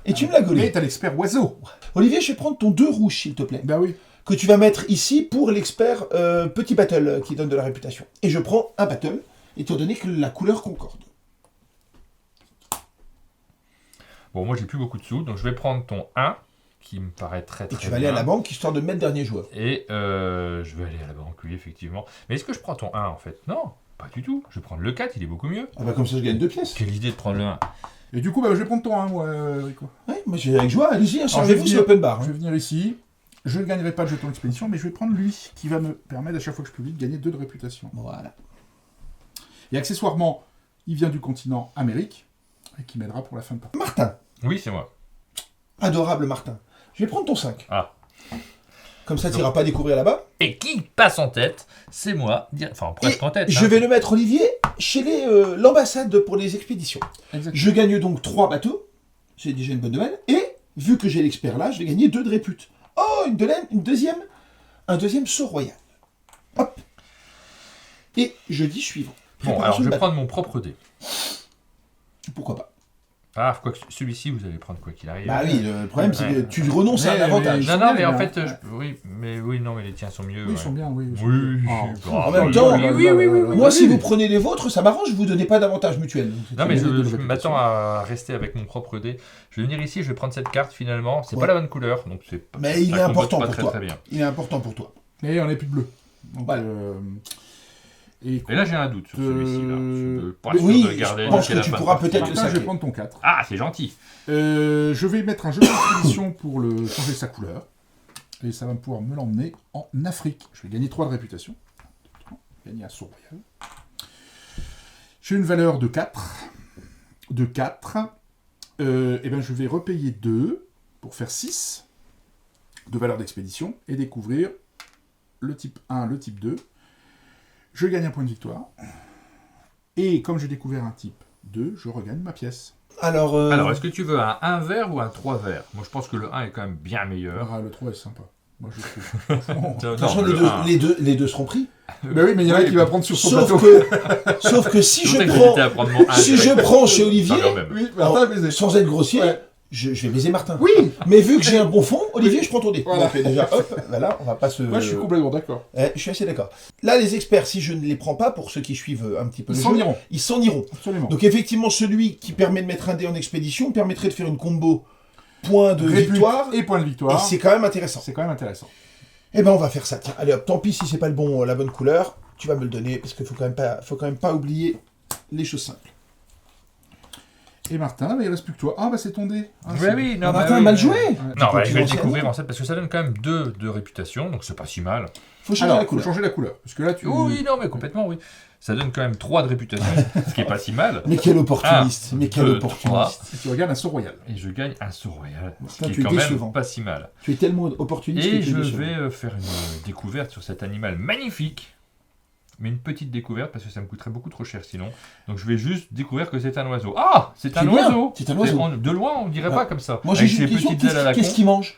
Et tu me l'as Mais gaulé. t'as l'expert oiseau. Olivier, je vais prendre ton 2 rouge, s'il te plaît. Bah oui. Que tu vas mettre ici pour l'expert petit battle qui donne de la réputation. Et je prends un battle, étant donné que la couleur concorde. Bon, moi j'ai plus beaucoup de sous, donc je vais prendre ton 1, qui me paraît très Et très tu vas aller à la banque histoire de mettre dernier joueur. Et je vais aller à la banque, oui, effectivement. Mais est-ce que je prends ton 1 en fait? Non, pas du tout. Je vais prendre le 4, il est beaucoup mieux. Ah bah comme ça je gagne 2 pièces. Quelle idée de prendre le 1. Et du coup, bah, je vais prendre ton 1, moi, Rico. Ouais, moi j'ai avec joie, allez-y, Alors, servez-vous, c'est open bar. Je vais venir ici. Je ne gagnerai pas de jeton expédition, mais je vais prendre lui, qui va me permettre à chaque fois que je publie de gagner 2 de réputation. Voilà. Et accessoirement, il vient du continent Amérique, et qui m'aidera pour la fin de partie. Martin, Oui, c'est moi. adorable Martin. Je vais prendre ton 5. Ah. Comme ça tu n'iras pas découvrir là-bas. Et qui passe en tête? C'est moi. Enfin, presque en tête. Je hein. vais le mettre, Olivier, chez l'ambassade pour les expéditions. Exactement. Je gagne donc 3 bateaux. C'est déjà une bonne nouvelle. Et, vu que j'ai l'expert là, je vais gagner 2 de répute. Oh, un deuxième saut royal. Hop. Et jeudi suivant. Bon, alors je vais prendre mon propre dé. Pourquoi pas. Ah, quoi que celui-ci, vous allez prendre quoi qu'il arrive. Bah oui, le problème c'est que Ouais. tu renonces à un Mais- avantage. Non, Ils non, sont mais bien, en hein. fait, Ouais. non, mais les tiens sont mieux. Oui, ils sont bien, oui. ils sont Oui. bien. Oh, En même temps, oui. Moi, si vous prenez les vôtres, ça m'arrange, vous donnez pas d'avantage mutuel. Donc, c'est Non, mais très bien. je m'attends à rester avec mon propre dé. Je vais venir ici, je vais prendre cette carte finalement. C'est Ouais. pas la bonne couleur, donc c'est pas. Mais il ça est comporte important pas pour très, toi. très bien. Il est important pour toi. Mais on n'est plus de bleu. Donc, Voilà. Et là, j'ai un doute sur celui-ci. Là. Je suis pas sûr Oui, de le garder je pense jusqu'à que la tu fin de pourras partie. peut-être le Martin, je saquer. vais prendre ton 4. Ah, c'est gentil. Je vais mettre un jeu d'expédition pour le changer sa couleur. Et ça va pouvoir me l'emmener en Afrique. Je vais gagner 3 de réputation. Gagner un saut royal. J'ai une valeur de 4. De 4. Et ben je vais repayer 2 pour faire 6 de valeur d'expédition et découvrir le type 1, le type 2. Je gagne un point de victoire. Et comme j'ai découvert un type 2, je regagne ma pièce. Alors, est-ce que tu veux un 1 vert ou un 3 vert? Moi, je pense que le 1 est quand même bien meilleur. Ah, le 3 est sympa. Moi, je trouve. Franchement. Non, Attention, le 1. les deux seront pris. Ben oui, mais il y en a Oui, qui va prendre sur son Sauf plateau. que si C'est pour ça je que j'hésitais à prends, prendre mon 1 si je prends chez Olivier, quand même. Oui, Martin a baisé. sans être grossier, Ouais. je vais baiser Martin. Oui, Mais vu que j'ai un bon fond, Olivier, je prends ton dé. Voilà. Donc déjà, hop, voilà, on va pas se... moi je suis complètement d'accord. Je suis assez d'accord. Là, les experts, si je ne les prends pas, pour ceux qui suivent un petit peu Ils le s'en jeu, iront. ils s'en iront. Absolument. Donc effectivement, celui qui permet de mettre un dé en expédition permettrait de faire une combo point de Répute victoire. et point de Et victoire. c'est quand même intéressant. C'est quand même intéressant. Eh ben on va faire ça. Tiens, allez hop, tant pis si c'est pas la bonne couleur, tu vas me le donner parce qu'il faut quand même pas oublier les choses simples. Et Martin, bah, il reste plus que toi. Ah, bah c'est ton dé. Ah, Oui, c'est- oui, non, Martin, oui. mal joué. Non, Tu ouais, je vais le continues découvrir à en fait parce que ça donne quand même 2 de réputation, donc c'est pas si mal. Faut changer Alors, la faut couleur. changer la couleur. Parce que là, tu. Oui, non, mais complètement, oui. Ça donne quand même 3 de réputation, ce qui est pas si mal. Mais quel opportuniste. Ah, mais quel deux, opportuniste. Et tu regardes un saut royal. Et je gagne un saut royal, ce Putain, qui tu est es quand même décevant. pas si mal. Tu es tellement opportuniste Et que tu je es décevant. vais faire une découverte sur cet animal magnifique, mais une petite découverte parce que ça me coûterait beaucoup trop cher sinon. Donc je vais juste découvrir que c'est un oiseau. Ah, c'est un C'est bien, oiseau. c'est un oiseau. De loin, on dirait Ah. pas comme ça. Moi j'ai Avec juste ses une question, petites ailes à la qu'est-ce con. qu'il mange?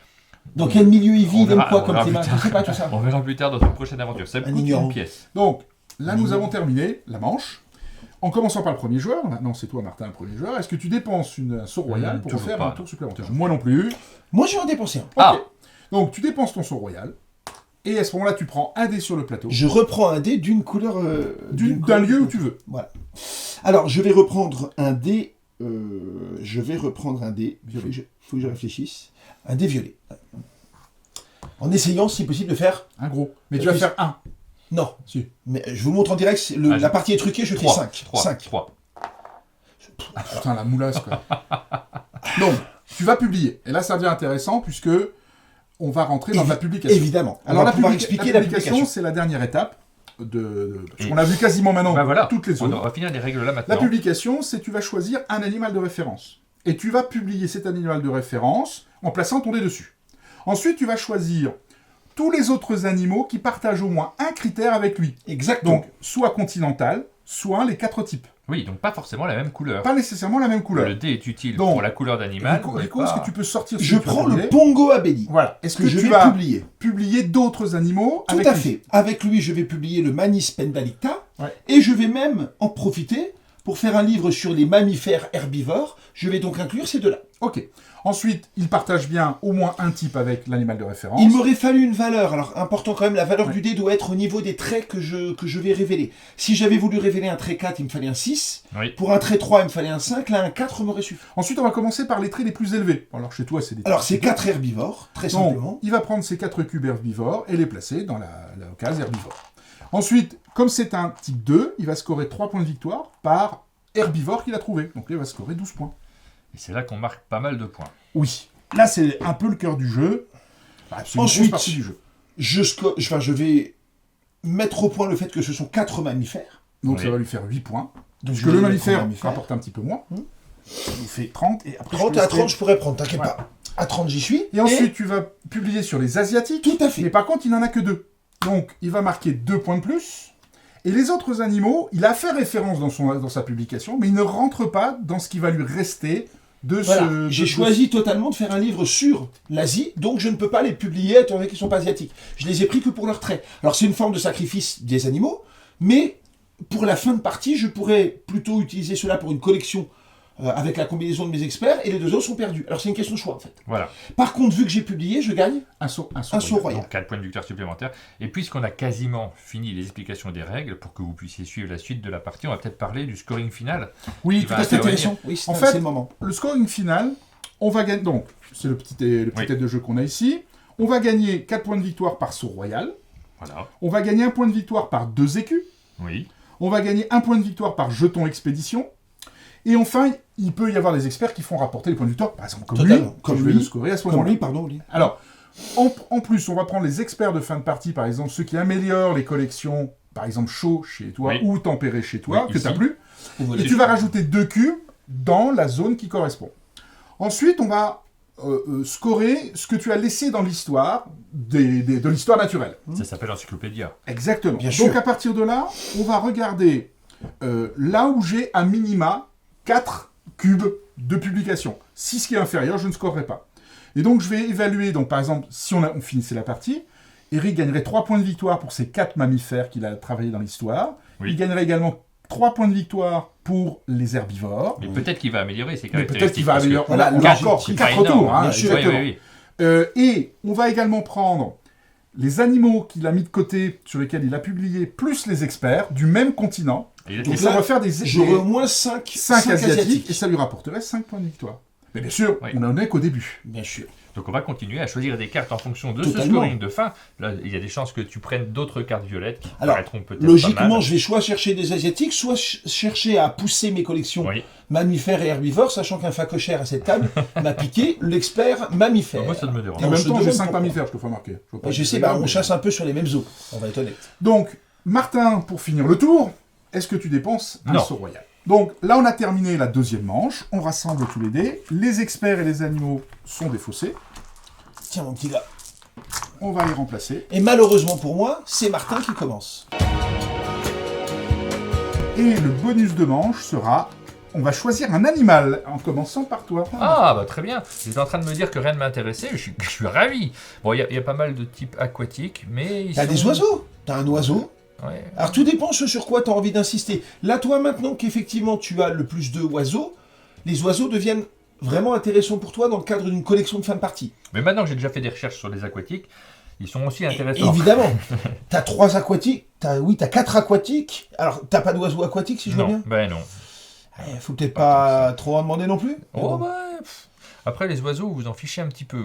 Dans quel milieu il vit? On Il aime verra- quoi on comme verra climat? plus Je sais pas tout tard. ça. On verra plus tard dans une prochaine aventure. Ça me Un coûte ignorant. une pièce. Donc, là, nous avons terminé la manche. En commençant par le premier joueur, maintenant c'est toi Martin le premier joueur, est-ce que tu dépenses un sceau royal pour faire un tour supplémentaire? Moi non plus. Moi je vais en dépenser un. Okay. Ah. Donc tu dépenses ton sceau royal, et à ce moment-là tu prends un dé sur le plateau. Je reprends un dé d'une couleur... d'un lieu où tu veux. Voilà. Alors je vais reprendre un dé... Il faut que je réfléchisse. Un dé violet. En essayant, si possible, de faire... Un gros. Mais tu vas faire un. Non. Si. Mais je vous montre en direct, la partie est truquée, je fais 5. 3. Putain, la moulasse, quoi. Donc, tu vas publier. Et là, ça devient intéressant, puisque on va rentrer dans la publication. Évidemment. Alors, la publication, c'est la dernière étape. Parce qu'on a vu quasiment maintenant toutes les zones. On va finir les règles là maintenant. La publication, c'est tu vas choisir un animal de référence. Et tu vas publier cet animal de référence en plaçant ton dé dessus. Ensuite, tu vas choisir tous les autres animaux qui partagent au moins un critère avec lui. Exactement. Donc, soit continental, soit les 4 types. Oui, donc pas forcément la même couleur. Pas nécessairement la même couleur. Le dé est utile pour la couleur d'animal. Est-ce que tu peux sortir Je prends le Pongo Abedi. Voilà. Est-ce que je tu vais vas publier d'autres animaux Tout à fait. Avec lui, je vais publier le Manis Pendalicta. Ouais. Et je vais même en profiter pour faire un livre sur les mammifères herbivores. Je vais donc inclure ces deux-là. Ok. Ensuite, il partage bien au moins un type avec l'animal de référence. Il m'aurait fallu une valeur. Alors, important quand même, la valeur du dé doit être au niveau des traits que je vais révéler. Si j'avais voulu révéler un trait 4, il me fallait un 6. Oui. Pour un trait 3, il me fallait un 5. Là, un 4 m'aurait suffi. Ensuite, on va commencer par les traits les plus élevés. Alors, chez toi, c'est des... Alors, c'est 4 herbivores, très simplement. Il va prendre ces 4 cubes herbivores et les placer dans la case herbivore. Ensuite, comme c'est un type 2, il va scorer 3 points de victoire par herbivore qu'il a trouvé. Donc là, il va scorer 12 points. Et c'est là qu'on marque pas mal de points. Oui. Là, c'est un peu le cœur du jeu. C'est une grosse partie du jeu. Je vais mettre au point le fait que ce sont 4 mammifères. Donc ça va lui faire 8 points. Parce que le mammifère rapporte un petit peu moins. Ça nous fait 30. Et après, 30 à 30, je pourrais prendre, t'inquiète pas. À 30, j'y suis. Et ensuite, tu vas publier sur les Asiatiques. Tout à fait. Mais par contre, il n'en a que 2. Donc, il va marquer 2 points de plus. Et les autres animaux, il a fait référence dans sa publication, mais il ne rentre pas dans ce qui va lui rester J'ai choisi totalement de faire un livre sur l'Asie, donc je ne peux pas les publier étant donné qu'ils ne sont pas asiatiques. Je les ai pris que pour leurs traits. Alors c'est une forme de sacrifice des animaux, mais pour la fin de partie, je pourrais plutôt utiliser cela pour une collection avec la combinaison de mes experts, et les 2 autres sont perdus. Alors c'est une question de choix en fait. Voilà. Par contre, vu que j'ai publié, je gagne un saut royal. Donc 4 points de victoire supplémentaires. Et puisqu'on a quasiment fini les explications des règles, pour que vous puissiez suivre la suite de la partie, on va peut-être parler du scoring final. Oui, tout à fait intéressant. Oui, en fait, le scoring final, on va gagner. Donc, c'est le petit tête de jeu qu'on a ici. On va gagner 4 points de victoire par saut royal. Voilà. On va gagner 1 point de victoire par 2 écus. Oui. On va gagner 1 point de victoire par jeton expédition. Et enfin, il peut y avoir des experts qui font rapporter les points de victoire, par exemple, comme je vais le scorer à ce moment-là. Alors, en plus, on va prendre les experts de fin de partie, par exemple, ceux qui améliorent les collections, par exemple, chaud chez toi ou tempéré chez toi, que tu n'as plus. Et tu vas rajouter 2 cubes dans la zone qui correspond. Ensuite, on va scorer ce que tu as laissé dans l'histoire, de l'histoire naturelle. Ça s'appelle encyclopédia. Exactement. Donc, à partir de là, on va regarder là où j'ai à minima 4 cubes de publication. Si ce qui est inférieur, je ne scorerai pas. Et donc, je vais évaluer, donc par exemple, si on finissait la partie, Eric gagnerait 3 points de victoire pour ces 4 mammifères qu'il a travaillé dans l'histoire. Oui. Il gagnerait également 3 points de victoire pour les herbivores. Mais peut-être qu'il va améliorer ses caractéristiques. Peut-être qu'il va améliorer. Voilà, encore 4 tours. Hein, oui. Et on va également prendre les animaux qu'il a mis de côté, sur lesquels il a publié, plus les experts du même continent. Donc ça va faire j'aurai au moins 5 asiatiques. Et ça lui rapporterait 5 points de victoire. Mais bien sûr, on n'en est qu'au début. Bien sûr. Donc on va continuer à choisir des cartes en fonction de ce scoring de fin. Là, il y a des chances que tu prennes d'autres cartes violettes qui paraîtront peut-être logiquement, pas mal. Je vais soit chercher des asiatiques, soit chercher à pousser mes collections mammifères et herbivores, sachant qu'un facochère à cette table m'a piqué l'expert mammifère. Moi, ça ne me dérange. En même temps, j'ai 5 mammifères, je te fais remarquer. Je sais, on chasse un peu sur les mêmes eaux, on va être honnête. Donc, Martin, pour finir le tour, est-ce que tu dépenses un saut royal ? Donc là, on a terminé la 2e manche. On rassemble tous les dés. Les experts et les animaux sont défaussés. Tiens, mon petit gars. On va les remplacer. Et malheureusement pour moi, c'est Martin qui commence. Et le bonus de manche sera... On va choisir un animal, en commençant par toi. Ah, bah très bien. J'étais en train de me dire que rien ne m'intéressait. Je suis ravi. Bon, il y a pas mal de types aquatiques, mais... T'as des oiseaux. T'as un oiseau. Ouais. Alors tout dépend sur quoi tu as envie d'insister. Là, toi, maintenant qu'effectivement tu as le +2 oiseaux, les oiseaux deviennent vraiment intéressants pour toi dans le cadre d'une collection de fin de partie. Mais maintenant que j'ai déjà fait des recherches sur les aquatiques, ils sont aussi intéressants. Évidemment. Tu as 3 aquatiques, tu as 4 aquatiques. Alors, t'as pas d'oiseaux aquatiques, si je vois bien? Ben non. Faut peut-être pas trop en demander non plus. Oh, bon. Après, les oiseaux, vous en fichez un petit peu.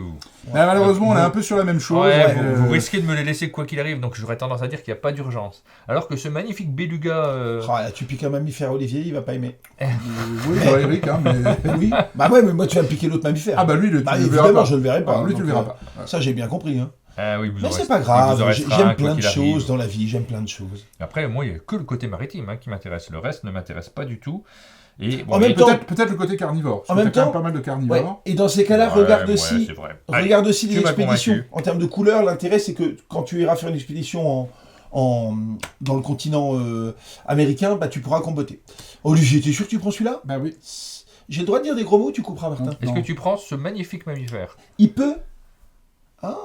Malheureusement, on est un peu sur la même chose. Ouais, vous risquez de me les laisser quoi qu'il arrive, donc j'aurais tendance à dire qu'il n'y a pas d'urgence. Alors que ce magnifique beluga... Là, tu piques un mammifère Olivier, il va pas aimer. Oui, Eric, hein, mais... Oui. Bah ouais, mais moi tu vas me piquer l'autre mammifère. Ah bah lui, tu le verras évidemment, pas. je le verrai pas. Lui, tu le verras pas. Ça, j'ai bien compris. Hein. Oui, mais c'est pas grave, j'aime plein de choses dans la vie, j'aime plein de choses. Après, moi, il n'y a que le côté maritime qui m'intéresse. Le reste ne m'intéresse pas du tout. Et en même temps, peut-être le côté carnivore. En même temps, pas mal de carnivores. Ouais. Et dans ces cas-là, regarde aussi les expéditions. En termes de couleurs, l'intérêt c'est que quand tu iras faire une expédition dans le continent américain, bah tu pourras comboter. Olivier, t'es sûr que tu prends celui-là? Bah oui. J'ai le droit de dire des gros mots, tu couperas, Martin. Est-ce que tu prends ce magnifique mammifère? Il peut. Ah.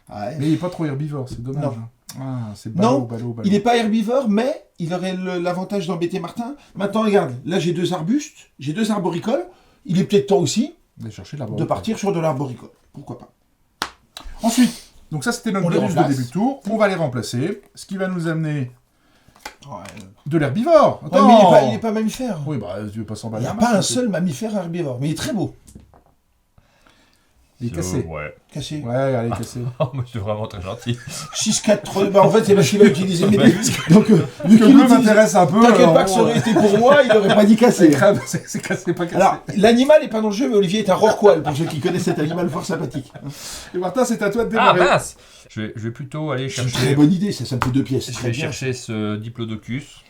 Ouais. Mais il n'est pas trop herbivore, c'est dommage. Non. Ah, c'est ballot. Il n'est pas herbivore, mais il aurait l'avantage d'embêter Martin. Maintenant, regarde, là j'ai 2 arbustes, j'ai 2 arboricoles. Il est peut-être temps aussi de partir sur de l'arboricole. Pourquoi pas. Ensuite, donc ça c'était notre bonus de début de tour. On va les remplacer, ce qui va nous amener de l'herbivore. Ouais, mais il n'est pas mammifère. Oui, bah tu veux pas s'emballer. Il n'y a pas un seul mammifère herbivore, mais il est très beau. Il est cassé. Ouais. Cassé. Ouais, allez, cassé. Oh, mais c'est vraiment très gentil. 6-4-3. Bah, en fait, c'est parce qu'il va utiliser mes dés. Donc, vu qu'il m'intéresse un peu. T'inquiète pas que ça aurait été pour moi, il n'aurait pas dit cassé. C'est cassé, pas cassé. Alors, l'animal n'est pas dans le jeu, mais Olivier est un rorqual, pour ceux qui connaissent cet animal fort sympathique. Et Martin, c'est à toi de démarrer. Ah, mince! Je vais plutôt aller chercher. C'est une très bonne idée, ça me fait 2 pièces. Je vais chercher ce Diplodocus.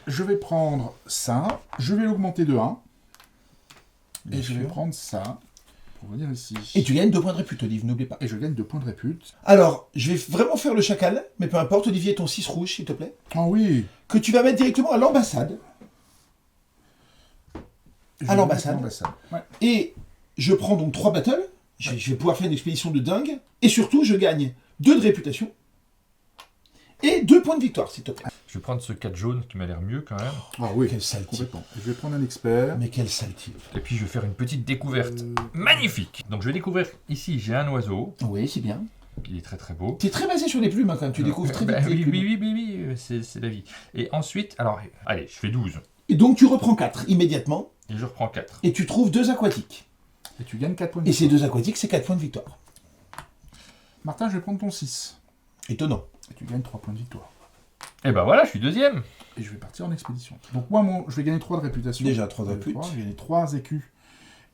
Je vais prendre ça. Je vais l'augmenter de 1. Et je vais prendre ça. On va dire ici. Et tu gagnes 2 points de répute, Olivier, n'oublie pas. Et je gagne 2 points de répute. Alors, je vais vraiment faire le chacal, mais peu importe, Olivier, ton 6 rouge, s'il te plaît. Ah oui. Que tu vas mettre directement à l'ambassade. À l'ambassade. Ouais. Et je prends donc 3 battles. Je vais pouvoir faire une expédition de dingue. Et surtout, je gagne 2 de réputation. Et 2 points de victoire, s'il te plaît. Je vais prendre ce 4 jaune qui m'a l'air mieux quand même. Ah oui, quel sale type. Je vais prendre un expert. Mais quel sale type. Et puis je vais faire une petite découverte magnifique. Donc je vais découvrir ici, j'ai un oiseau. Oui, c'est bien. Il est très très beau. Tu es très basé sur les plumes quand même, tu découvres très vite. Oui, c'est la vie. Et ensuite, alors, allez, je fais 12. Et donc tu reprends 4 immédiatement. Et je reprends 4. Et tu trouves 2 aquatiques. Et tu gagnes 4 points de victoire. Et ces 2 aquatiques, aquatiques, c'est 4 points de victoire. Martin, je vais prendre ton 6. Étonnant. Et tu gagnes 3 points de victoire. Et ben voilà, je suis deuxième. Et je vais partir en expédition. Donc moi, je vais gagner 3 de réputation. Déjà 3 de réputation. Je vais gagner 3 écus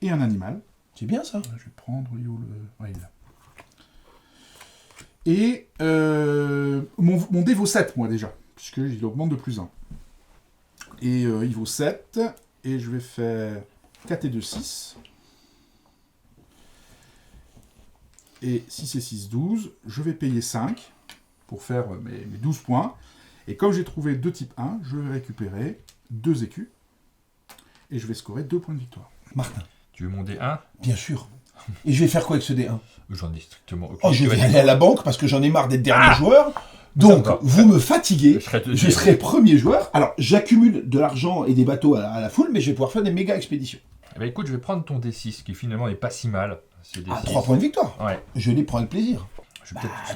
et un animal. C'est bien ça. Je vais prendre... Ouais, là. Et mon dé vaut 7, moi, déjà. Puisqu'il augmente de plus 1. Et il vaut 7. Et je vais faire 4 et 2, 6. Et 6 et 6, 12. Je vais payer 5 pour faire mes 12 points. Et comme j'ai trouvé 2 types 1, je vais récupérer 2 écus. Et je vais scorer 2 points de victoire. Martin. Tu veux mon D1? Bien sûr. Et je vais faire quoi avec ce D1? J'en ai strictement aucun. Oh, je vais aller à la banque parce que j'en ai marre d'être dernier joueur. Donc, vous me fatiguez. Je serai premier joueur. Alors, j'accumule de l'argent et des bateaux à la foule, mais je vais pouvoir faire des méga expéditions. Eh ben, écoute, je vais prendre ton D6 qui finalement n'est pas si mal. Ah, 3 points de victoire. Ouais. Je les prends avec plaisir.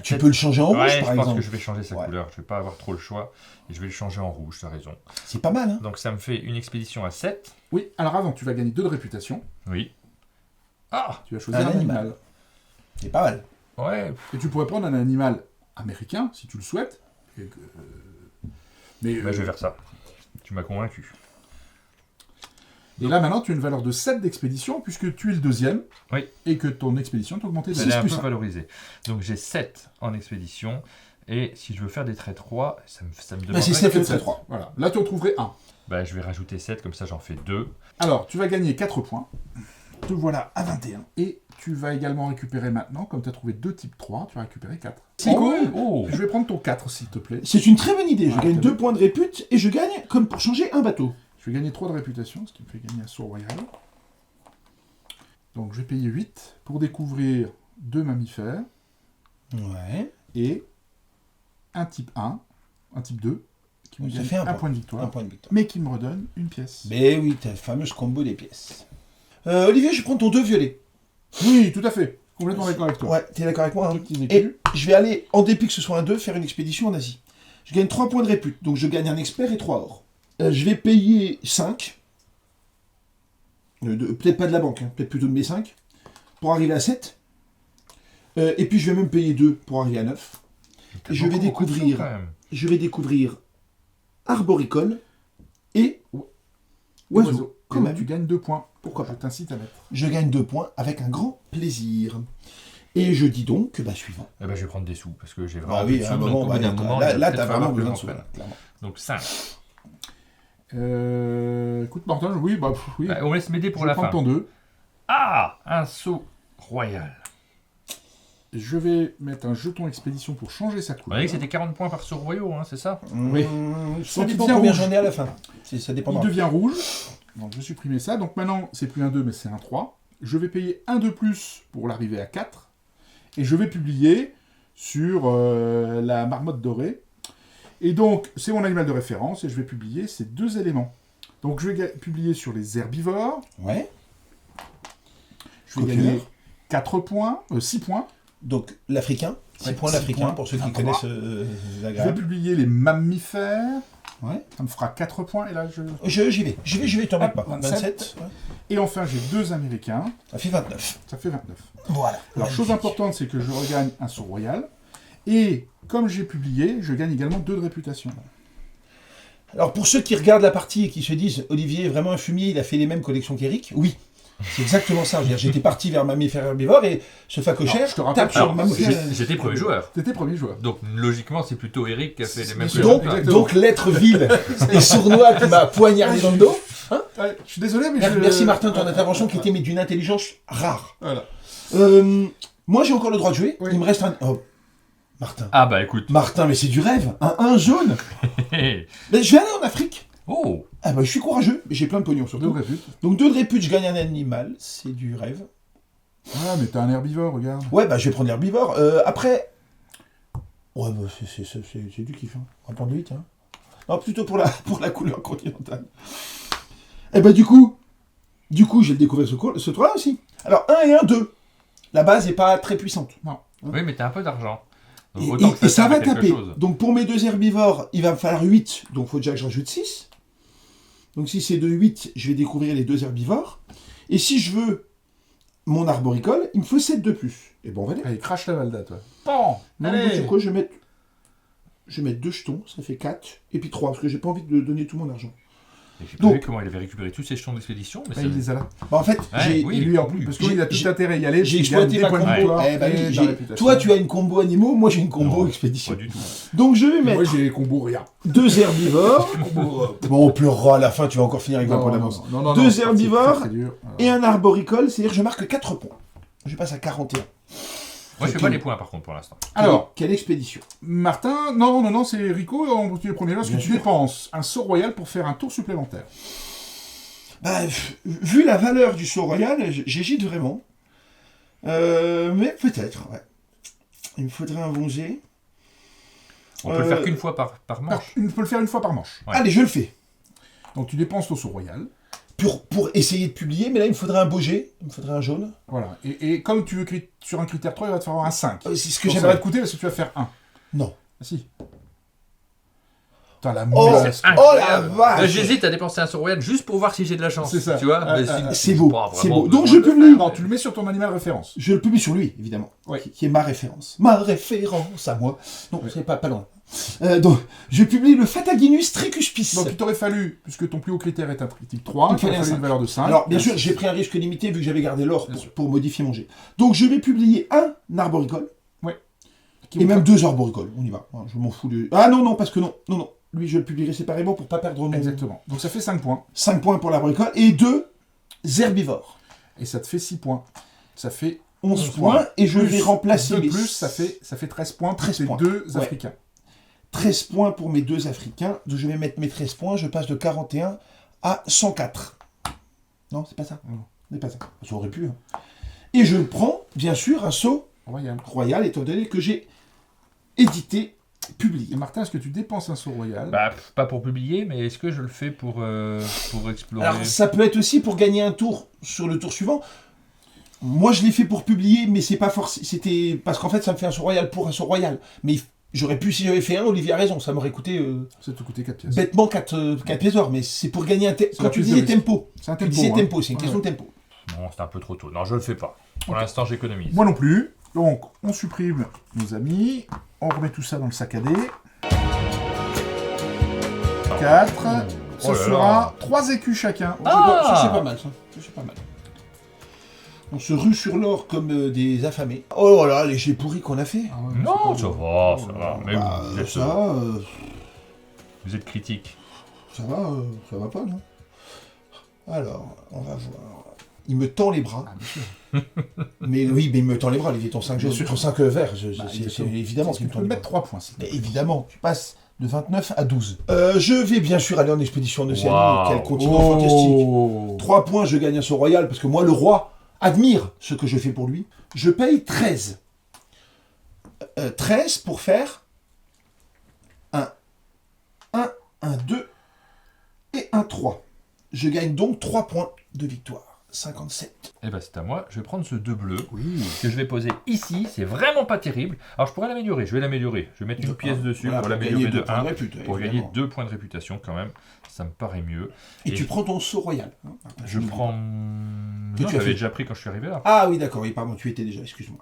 Tu peux le changer en rouge, par exemple. Je pense que je vais changer sa couleur. Je vais pas avoir trop le choix. Et je vais le changer en rouge, tu as raison. C'est pas mal, hein. Donc ça me fait une expédition à 7. Oui, alors avant, tu vas gagner 2 de réputation. Oui. Ah, tu vas choisir un animal. C'est pas mal. Ouais. Et tu pourrais prendre un animal américain, si tu le souhaites. Mais je vais faire ça. Tu m'as convaincu. Et là, maintenant, tu as une valeur de 7 d'expédition, puisque tu es le deuxième, oui. Et que ton expédition est augmentée de 6 Elle est un plus peu 1. valorisée. Donc j'ai 7 en expédition, et si je veux faire des traits 3, ça me demande... c'est 7 et 3. Voilà. Là, tu en trouverais 1. Bah, je vais rajouter 7, comme ça j'en fais 2. Alors, tu vas gagner 4 points. Te voilà à 21. Et tu vas également récupérer maintenant, comme tu as trouvé 2 types 3, tu vas récupérer 4. Je vais prendre ton 4, s'il te plaît. C'est une très bonne idée. Je gagne 2 points de répute, et je gagne, comme pour changer, un bateau. Je vais gagner 3 de réputation, ce qui me fait gagner un sort royal. Donc je vais payer 8 pour découvrir 2 mammifères. Ouais. Et un type 1, un type 2, qui me Ça gagne fait un point de victoire, mais qui me redonne une pièce. Mais oui, ta fameuse combo des pièces. Olivier, je prends ton 2 violet. Oui, tout à fait. Complètement d'accord avec toi. Ouais, t'es d'accord avec moi, hein. Et Et je vais aller, en dépit que ce soit un 2, faire une expédition en Asie. Je gagne 3 points de répute, donc je gagne un expert et 3 or. Je vais payer 5. Peut-être pas de la banque, hein, peut-être plutôt de mes 5. Pour arriver à 7. Et puis je vais même payer 2 pour arriver à 9. Et je vais découvrir arboricole et oiseau. Quand même. Tu gagnes 2 points. Pourquoi Je pas. t'incite à mettre. Je gagne 2 points avec un grand plaisir. Et je dis donc que suivant. Eh ben, je vais prendre des sous, parce que j'ai vraiment Ah oui, plus de à un sous, moment, donc au bout d'un moment, il va là peut-être t'as falloir vraiment que je besoin de m'en sous, prenne. là, clairement. Donc 5. Écoute, Martin, oui, oui. On laisse m'aider pour je la prends fin. ton 2. Ah, un saut royal. Je vais mettre un jeton expédition pour changer sa On couleur. a dit que c'était 40 points par saut royaux, hein, c'est ça? Oui. Ça Donc, il dépend devient combien rouge. j'en ai à la fin. Ça dépend. Il devient rouge. Donc je vais supprimer ça. Donc maintenant, c'est plus un 2, mais c'est un 3. Je vais payer un de plus pour l'arrivée à 4. Et je vais publier sur la marmotte dorée. Et donc, c'est mon animal de référence. Et je vais publier ces 2 éléments. Donc je vais publier sur les herbivores. Ouais. Je vais gagner 4 points, 6 points. Donc l'Africain, 6 points 6 l'Africain, points. pour ceux qui 23. connaissent Je vais l'agréable. publier les mammifères. Ouais. Ça me fera 4 points. Et là, J'y vais, t'en mets pas. 27. Ouais. Et enfin, j'ai 2 Américains. Ça fait 29. Ça fait 29. Voilà. Alors, chose importante, c'est que je regagne un saut royal. Et comme j'ai publié, je gagne également 2 de réputation. Alors pour ceux qui regardent la partie et qui se disent Olivier est vraiment un fumier, il a fait les mêmes collections qu'Eric, oui. C'est exactement ça. Je veux dire, j'étais parti vers mammifère herbivore et ce facochère Alors, je te rappelle tape sur mammifère. J'étais premier joueur. T'étais premier joueur. Donc logiquement, c'est plutôt Eric qui a fait les mêmes sûr. choses. Donc l'être vil et sournois qui m'a poignardé dans le dos. Ouais, je suis désolé, mais Merci Martin de ton intervention qui était mais d'une intelligence rare. Voilà. Moi j'ai encore le droit de jouer. Oui. Il me reste un. Oh, Martin. Ah bah écoute. Martin, mais c'est du rêve. Un jaune. Mais je vais aller en Afrique. Oh. Ah bah je suis courageux, mais j'ai plein de pognon 2 surtout. de répute. Donc 2 de répute, je gagne un animal, c'est du rêve. Ah, mais t'as un herbivore, regarde. Ouais, bah je vais prendre l'herbivore. Après. Ouais, bah c'est du kiff. Hein. On va prendre 8. Hein. Non, plutôt pour la couleur continentale. Et bah du coup, j'ai découvert ce toit là aussi. Alors 1 et 1, 2. La base n'est pas très puissante. Non. Oui, mais t'as un peu d'argent. Donc, Et, autant que et ça va serve à quelque taper. chose. Donc pour mes 2 herbivores, il va me falloir 8. Donc il faut déjà que je rajoute 6. Donc si c'est de 8, je vais découvrir les 2 herbivores. Et si je veux mon arboricole, il me faut 7 de plus. Et bon, on va aller. Allez, crache la Valda, toi. Bon, Non, allez. moi, tu sais quoi, je vais mettre 2 jetons, ça fait 4. Et puis 3, parce que j'ai pas envie de donner tout mon argent. Et j'ai pas Donc- vu comment il avait récupéré tous ses jetons d'expédition. Mais Bah, ça- il les a là. Bah, en fait, Ouais, oui. Et lui en plus, oui. parce qu'il a tout J'ai- intérêt à y aller. j'ai parce qu'il gagne exploité des ma points de combo. victoire Eh ben, et de la j'ai- réputation. toi, tu as une combo animaux, moi j'ai une combo Non, expédition. Pas du tout. Donc je vais Et moi, mettre j'ai les combos rien. 2 herbivores. Bon, on pleurera à la fin, tu vas encore finir avec 20 points d'avance. Non, 2 c'est herbivores très dur. et un arboricole, c'est-à-dire que je marque 4 points. Je passe à 41. Moi, je fais Ok. pas les points par contre pour l'instant. Alors, Quelle expédition. Martin, non, c'est Rico, tu es le premier là, parce que Bien tu sûr. dépenses un saut royal pour faire un tour supplémentaire. Bah, vu la valeur du saut royal, j'hésite vraiment. Mais peut-être, ouais. Il me faudrait un bon jet. On peut le faire qu'une fois par manche. Tu peux le faire une fois par manche. Ouais. Allez, je le fais. Donc tu dépenses ton saut royal. Pour essayer de publier, mais là, il me faudrait un beau jet. Il me faudrait un jaune. Voilà. Et comme tu veux sur un critère 3, il va te falloir un 5. C'est ce que Donc ça va j'aimerais. te coûter parce que tu vas faire 1. Non. Ah si. Putain, la Oh, mousse. oh la Incroyable. vache. J'hésite à dépenser un saut royal juste pour voir si j'ai de la chance. C'est ça. Tu vois mais C'est beau, pas c'est vraiment beau. Donc besoin je de le publie. Non, tu le mets sur ton animal référence. Je le publie sur lui, évidemment. Ouais. Qui est ma référence. Ma référence à moi. Non, Ouais. c'est pas loin. Donc, je publie le Fataginus tricuspis. Donc il t'aurait fallu, puisque ton plus haut critère est un type 3, Il me il t'aurait fallait un fallu une 5. valeur de 5. Alors, bien sûr, j'ai pris un risque limité vu que j'avais gardé l'or Bien sûr. pour modifier mon jet. Donc, je vais publier un arboricole Qui et vont même 2 arboricoles. On y va. Je m'en fous de. Ah non, parce que non. Lui, je le publierai séparément pour pas perdre mon. Exactement. Donc ça fait 5 points. 5 points pour l'arboricole et 2 herbivores. Et ça te fait 6 points. Ça fait 11 points et je vais remplacer de mes plus, ça fait 13 points pour 13 tes points. 2 Ouais. Africains. 13 points pour mes 2 Africains. Donc je vais mettre mes 13 points. Je passe de 41 à 104. Non, c'est pas ça. Non. C'est pas ça. Ça aurait pu. Hein. Et je prends, bien sûr, un saut Royal. royal, étant donné que j'ai édité publier. Et Martin, est-ce que tu dépenses un saut royal? Bah, pas pour publier, mais est-ce que je le fais pour explorer? Alors, ça peut être aussi pour gagner un tour sur le tour suivant. Moi, je l'ai fait pour publier, mais c'est pas forcément. C'était parce qu'en fait, ça me fait un saut royal pour un saut royal. Mais j'aurais pu, si j'avais fait un, Olivier a raison, ça m'aurait coûté. Ça te coûtait 4 pièces. Bêtement 4 pièces d'or, mais c'est pour gagner un. Quand tu disais tempo. C'est un Tu tempo. disais hein. tempo, c'est une question de tempo. Non, c'est un peu trop tôt. Non, je le fais pas. Pour l'instant, j'économise. Moi non plus. Donc, on supprime nos amis. On remet tout ça dans le sac à dés. 4. Ça Oh là sera là. 3 écus chacun. Ça, c'est pas mal, ça. Ça, c'est pas mal. On se rue sur l'or comme des affamés. Oh là là, les jets pourris qu'on a fait. Ah ouais, Non, c'est ça pas va, beau. ça va. Mais Bah, vous êtes critique. ça va pas, non? Alors, on va voir. Il me tend les bras. Ah, bien sûr. Mais oui, mais il me tend les bras, Olivier, ton 5 Bien sûr. ton 5 verts. Bah, C'est exactement. évidemment Est-ce qu'il que me tu tend peux les mettre bras. 3 points, s'il te Mais plaît. évidemment, tu passes de 29 à 12. Je vais bien sûr aller en expédition de Océanie. Waouh. Quel continent fantastique. Oh. 3 points, je gagne un saut royal, parce que moi, le roi admire ce que je fais pour lui. Je paye 13. 13 pour faire un 2 et un 3. Je gagne donc 3 points de victoire. 57. Eh ben, c'est à moi. Je vais prendre ce 2 bleu Oui. que je vais poser ici. C'est vraiment pas terrible. Alors, je pourrais l'améliorer. Je vais l'améliorer. Je vais mettre une pièce dessus Voilà, pour pour l'améliorer gagner de 2 points de 1. répute, Pour gagner évidemment. 2 points de réputation, quand même. Ça me paraît mieux. Et tu prends ton saut royal. hein. Je prends. Que Non, tu as j'avais fait. déjà pris quand je suis arrivé là. Ah oui, d'accord, oui, pardon, tu étais déjà, excuse-moi.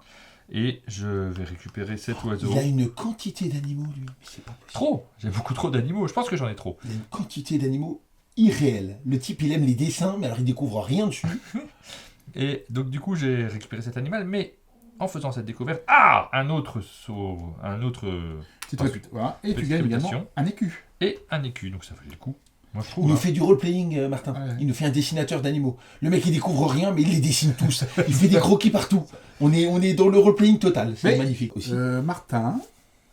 Et je vais récupérer cet oiseau. Il a une quantité d'animaux, lui. Mais c'est pas possible. Trop. J'ai beaucoup trop d'animaux. Je pense que j'en ai trop. Il a une quantité d'animaux irréelle. Le type, il aime les dessins, mais alors il découvre rien dessus. Et donc, du coup, j'ai récupéré cet animal. Mais en faisant cette découverte. Ah, un autre saut. Un autre. Petite répute. Voilà. Et tu Petite gagnes également réputation. un écu. Et un écu. Donc, ça valait le coup. Moi, je Il trouve. nous hein. fait du role-playing, Martin. Ouais. Il nous fait un dessinateur d'animaux. Le mec, il découvre rien, mais il les dessine tous. Il fait des croquis partout. On est dans le role-playing total. C'est Mais, magnifique aussi. Martin,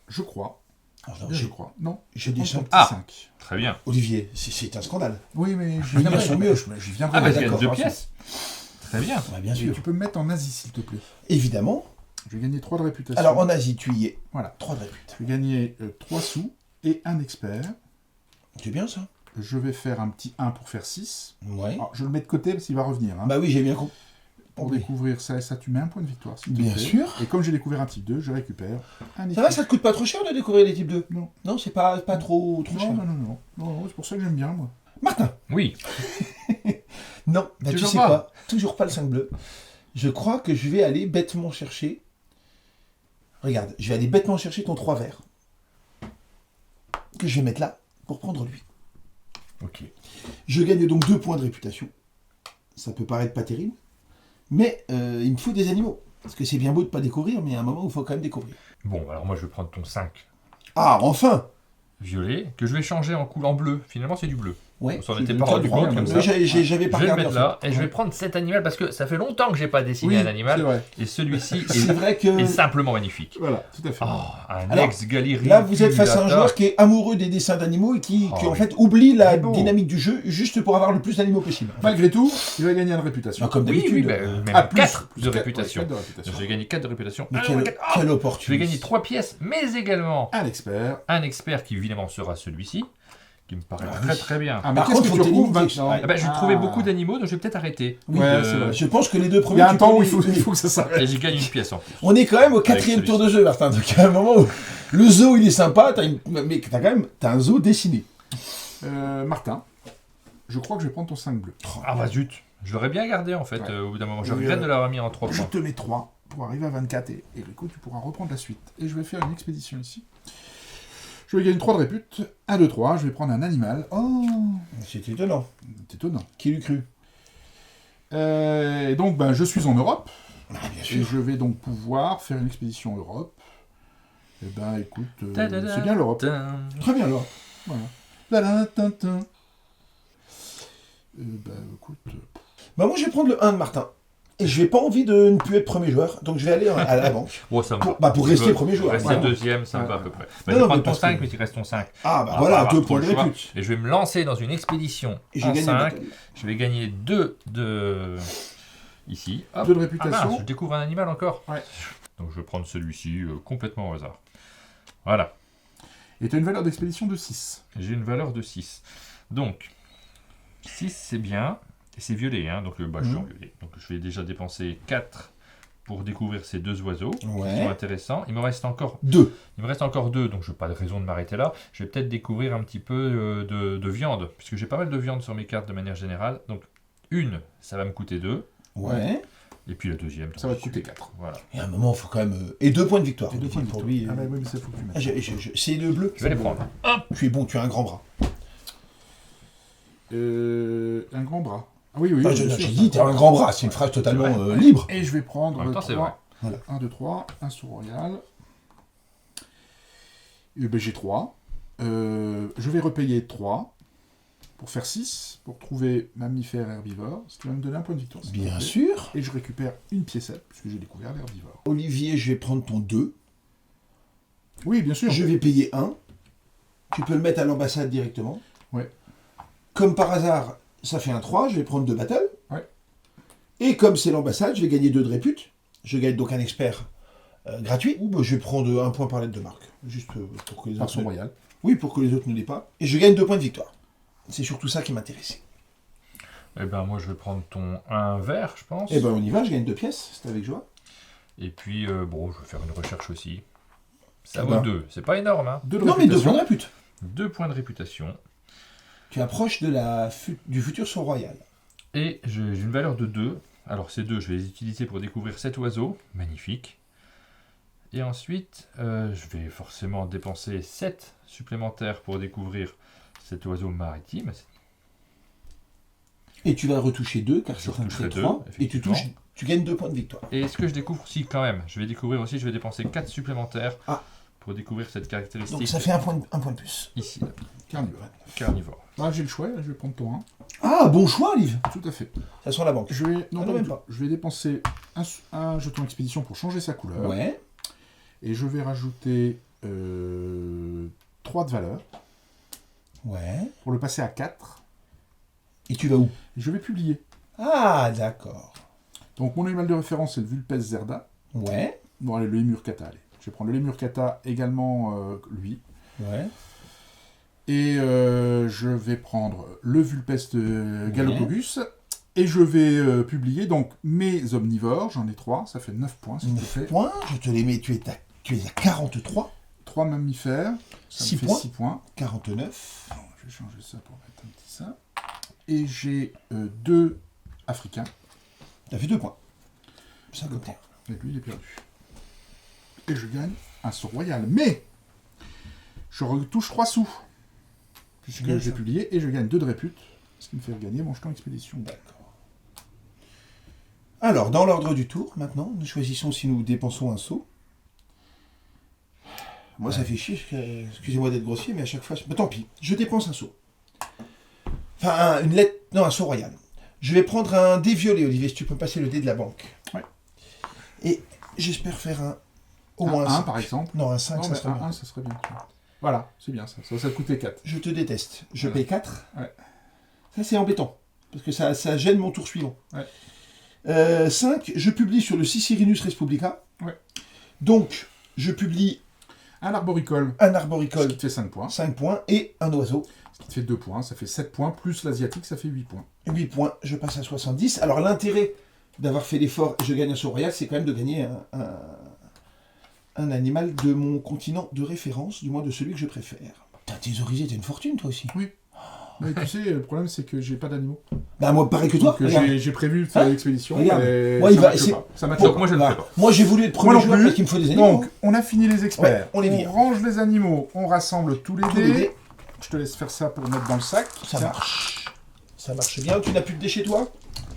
je crois. Alors, Je crois. Non. j'ai des Prends ton champs. petit Ah. 5. Très bien. Olivier, c'est un scandale. Oui, mais je Les miens viendrai. sont mieux. Je viendrai. Ah, bah, ouais, je gagne d'accord, 2 rassure. pièces. Très bien. Ouais, bien Est-ce que sûr. tu peux me mettre en Asie, s'il te plaît? Évidemment. Je vais gagner 3 de réputation. Alors, en Asie, tu y es. Voilà. 3 de répute. Je vais gagner 3 sous et un expert. C'est bien, ça. Je vais faire un petit 1 pour faire 6. Ouais. Alors, je le mets de côté parce qu'il va revenir. Hein. Bah oui, j'ai bien compris. Pour oui. découvrir ça, tu mets un point de victoire. s'il te Bien plaît. sûr. Et comme j'ai découvert un type 2, je récupère un Ça va, ça te coûte pas trop cher de découvrir les types 2? Non. Non, c'est pas trop Non, cher. non, c'est pour ça que j'aime bien, moi. Martin. Oui. Non, bah, tu Toujours sais pas. quoi? Toujours pas le 5 bleu. Je crois que je vais aller bêtement chercher. Regarde, je vais aller bêtement chercher ton 3 vert. Que je vais mettre là pour prendre lui. Ok. Je gagne donc 2 points de réputation. Ça peut paraître pas terrible. Mais il me faut des animaux. Parce que c'est bien beau de pas découvrir, mais à un moment, il faut quand même découvrir. Bon, alors moi, je vais prendre ton 5 Ah, enfin! violet, que je vais changer en couleur en bleu. Finalement, c'est du bleu. Ouais, On s'en c'est était le pas cas rendu du compte bien, comme mais ça. J'avais Je pas vais le regardé. mettre en là, fait. et je vais prendre cet animal parce que ça fait longtemps que j'ai pas dessiné Oui, un c'est animal. vrai. Et celui-ci C'est est, vrai que est simplement magnifique. Voilà, tout à fait. Oh, un Alors, ex-galerie. là, vous êtes face à un joueur qui est amoureux des dessins d'animaux et qui Oh, en oui. fait oublie la C'est beau. dynamique du jeu juste pour avoir le plus d'animaux possible. Malgré tout, il va gagner une réputation. Ah, comme Oui, d'habitude. oui, même Ah, plus 4 plus de quatre, réputation. ouais, 4 de réputation. J'ai gagné 4 de réputation. Mais Ah, quelle, non, quatre. Ah, quelle je vais opportunité. gagner 3 pièces, mais également Un expert. un expert qui évidemment sera celui-ci, qui me paraît Ah, très oui. très bien. Ah, mais Par qu'est-ce contre, que faut tu retrouves t'éliminer. maintenant Ah bah, je trouvais beaucoup d'animaux, donc je vais peut-être arrêter. Oui, Ouais, c'est vrai. Je pense que les deux Il premiers. y a un tu temps peux où les- il faut que ça s'arrête. Et j'ai gagné une pièce en plus. On est quand même au 4e tour de jeu, Martin. Donc à un moment où le zoo il est sympa, mais t'as un zoo dessiné. Martin, je crois que je vais prendre ton 5 bleu. Ah bah zut, je l'aurais bien gardé en fait Ouais. Au bout d'un moment. Je Et, regrette de l'avoir mis en 3 Je points. te mets 3 pour arriver à 24 et du coup tu pourras reprendre la suite. Et je vais faire une expédition ici. Je vais gagner 3 de répute. 1, 2, 3. Je vais prendre un animal. Oh, C'est étonnant. c'est étonnant. Qui l'eût cru? Et donc, ben, je suis en Europe. Ah, bien Et sûr. je vais donc pouvoir faire une expédition Europe. Et ben, écoute, Ta-da-da. c'est bien l'Europe. Tin. Très bien alors. Voilà. Ta-da-ta-ta. Ben, écoute. Bah moi je vais prendre le 1 de Martin. Et je n'ai pas envie de ne plus être premier joueur, donc je vais aller à la banque. Oh, ça me va. Pour Je rester veux premier joueur. Rester Voilà. deuxième, ça me va à Ouais. peu près. Bah, Non, je vais non, prendre mais ton parce 5, que- mais il reste ton 5. Ah bah Ah, voilà, bah, 2 trop points le de choix. répute. Et je vais me lancer dans une expédition Et j'ai en gagné 5. le bataille. Je vais gagner 2 de... Ici. Hop. 2 de Ah réputation. mince, je découvre un animal encore. Ouais. Donc je vais prendre celui-ci complètement au hasard. Voilà. Et tu as une valeur d'expédition de 6. J'ai une valeur de 6. Donc, 6 c'est bien. Et c'est violet, hein, donc je suis en violet. Donc je vais déjà dépenser 4 pour découvrir ces 2 oiseaux qui sont intéressants. Il me reste encore 2. Il me reste encore 2, donc je n'ai pas de raison de m'arrêter là. Je vais peut-être découvrir un petit peu de viande, puisque j'ai pas mal de viande sur mes cartes de manière générale. Donc une, ça va me coûter 2. Ouais. Et puis la deuxième, ça va te coûter 4. Voilà. Et à un moment, il faut quand même... Et 2 points de victoire. Et 2 points de pour victoire. lui. Ah bah oui, mais ça faut que tu mettes. C'est le bleu. Je vais les prendre. Hop. Tu es bon, tu as un grand bras. Un grand bras. Ah oui, oui. J'ai dit, tu as un grand bras. C'est une phrase totalement libre. Et je vais prendre en même temps, 3. Voilà. 1, 2, 3. Un sous royal. Et ben, j'ai 3. Je vais repayer 3 pour faire 6, pour trouver mammifère herbivore, ce qui va me donner un point de victoire. Bien sûr. Et je récupère une piécette, puisque j'ai découvert l'herbivore. Olivier, je vais prendre ton 2. Oui, bien sûr. Je vais payer 1. Tu peux le mettre à l'ambassade directement. Ouais. Comme par hasard, ça fait un 3, je vais prendre 2 battles. Ouais. Et comme c'est l'ambassade, je vais gagner 2 de répute. Je gagne donc un expert gratuit. Ou je vais prendre 1 point par lettre de marque. Juste pour que les autres... royal. Oui, pour que les autres ne l'aient pas. Et je gagne 2 points de victoire. C'est surtout ça qui m'intéressait. Eh ben moi je vais prendre ton 1 vert, je pense. Eh ben on y va, je gagne 2 pièces, c'est avec joie. Et puis bon, je vais faire une recherche aussi. Ça vaut 2, c'est pas énorme, hein. 2 de non mais 2 points de répute. 2 points de réputation. Tu approches de du futur saut royal. Et j'ai une valeur de 2. Alors ces 2, je vais les utiliser pour découvrir cet oiseau. Magnifique. Et ensuite, je vais forcément dépenser 7 supplémentaires pour découvrir cet oiseau maritime. Et tu vas retoucher 2, car c'est un trait 3. Et tu gagnes 2 points de victoire. Et ce que je découvre aussi quand même, je vais dépenser 4 supplémentaires pour découvrir cette caractéristique. Donc ça fait un point de plus. Ici, là. Carnivore. Ah, j'ai le choix, je vais prendre ton 1. Ah, bon choix, Liv. Tout à fait. Ça sent la banque. Je vais... Non, même pas. Je vais dépenser un jeton expédition pour changer sa couleur. Ouais. Et je vais rajouter 3 de valeur. Ouais. Pour le passer à 4. Et tu vas où? Je vais publier. Ah, d'accord. Donc mon animal de référence, c'est le Vulpes zerda. Ouais. Bon, allez, le lémur kata, allez. Je vais prendre le lémur kata également, lui. Ouais. Et je vais prendre le Vulpes Galopobus. Et je vais publier donc mes omnivores. J'en ai 3, ça fait 9 points. 9 points, je te les mets, tu es à 43. 3 mammifères, ça 6 me fait points. 6 points. 49. Alors, je vais changer ça pour mettre un petit ça. Et j'ai 2 africains. T'as fait 2 points. 51. Et lui, il est perdu. Et je gagne un saut royal. Mais je retouche 3 sous. Puisque j'ai publié et je gagne 2 de répute. Ce qui me fait gagner mon jeton expédition. D'accord. Alors, dans l'ordre du tour, maintenant, nous choisissons si nous dépensons un saut. Moi, ça fait chier, excusez-moi d'être grossier, mais à chaque fois... Bah, tant pis, je dépense un saut. Enfin, une lettre... Non, un saut royal. Je vais prendre un dé violet, Olivier, si tu peux passer le dé de la banque. Ouais. Et j'espère faire au moins moins un 5. par exemple. Non, un 5, ça serait bien. Un, ça serait bien. Voilà, c'est bien ça. Ça va coûter 4. Je te déteste. Je paye 4. Ouais. Ça, c'est embêtant. Parce que ça gêne mon tour suivant. Ouais. 5, je publie sur le Cicerinus Respublica. Ouais. Donc, je publie... Un arboricole. Un arboricole. Ce qui te fait 5 points. 5 points. Et un oiseau. Ce qui te fait 2 points. Ça fait 7 points. Plus l'asiatique, ça fait 8 points. 8 points. Je passe à 70. Alors, l'intérêt d'avoir fait l'effort et je gagne un saut royal, c'est quand même de gagner un animal de mon continent de référence, du moins de celui que je préfère. T'as thésaurisé, t'as une fortune, toi aussi. Oui. Mais tu sais, le problème, c'est que j'ai pas d'animaux. Bah, moi, pareil que toi. J'ai prévu de faire l'expédition. Regarde. Moi, ça matche pas. Moi, je ne le fais pas. Moi, j'ai voulu être premier joueur parce qu'il me faut des animaux. Donc, on a fini les experts. Ouais, on range les animaux. On rassemble tous les dés. Je te laisse faire ça pour mettre dans le sac. Ça marche. Ça marche bien. Tu n'as plus de dés chez toi?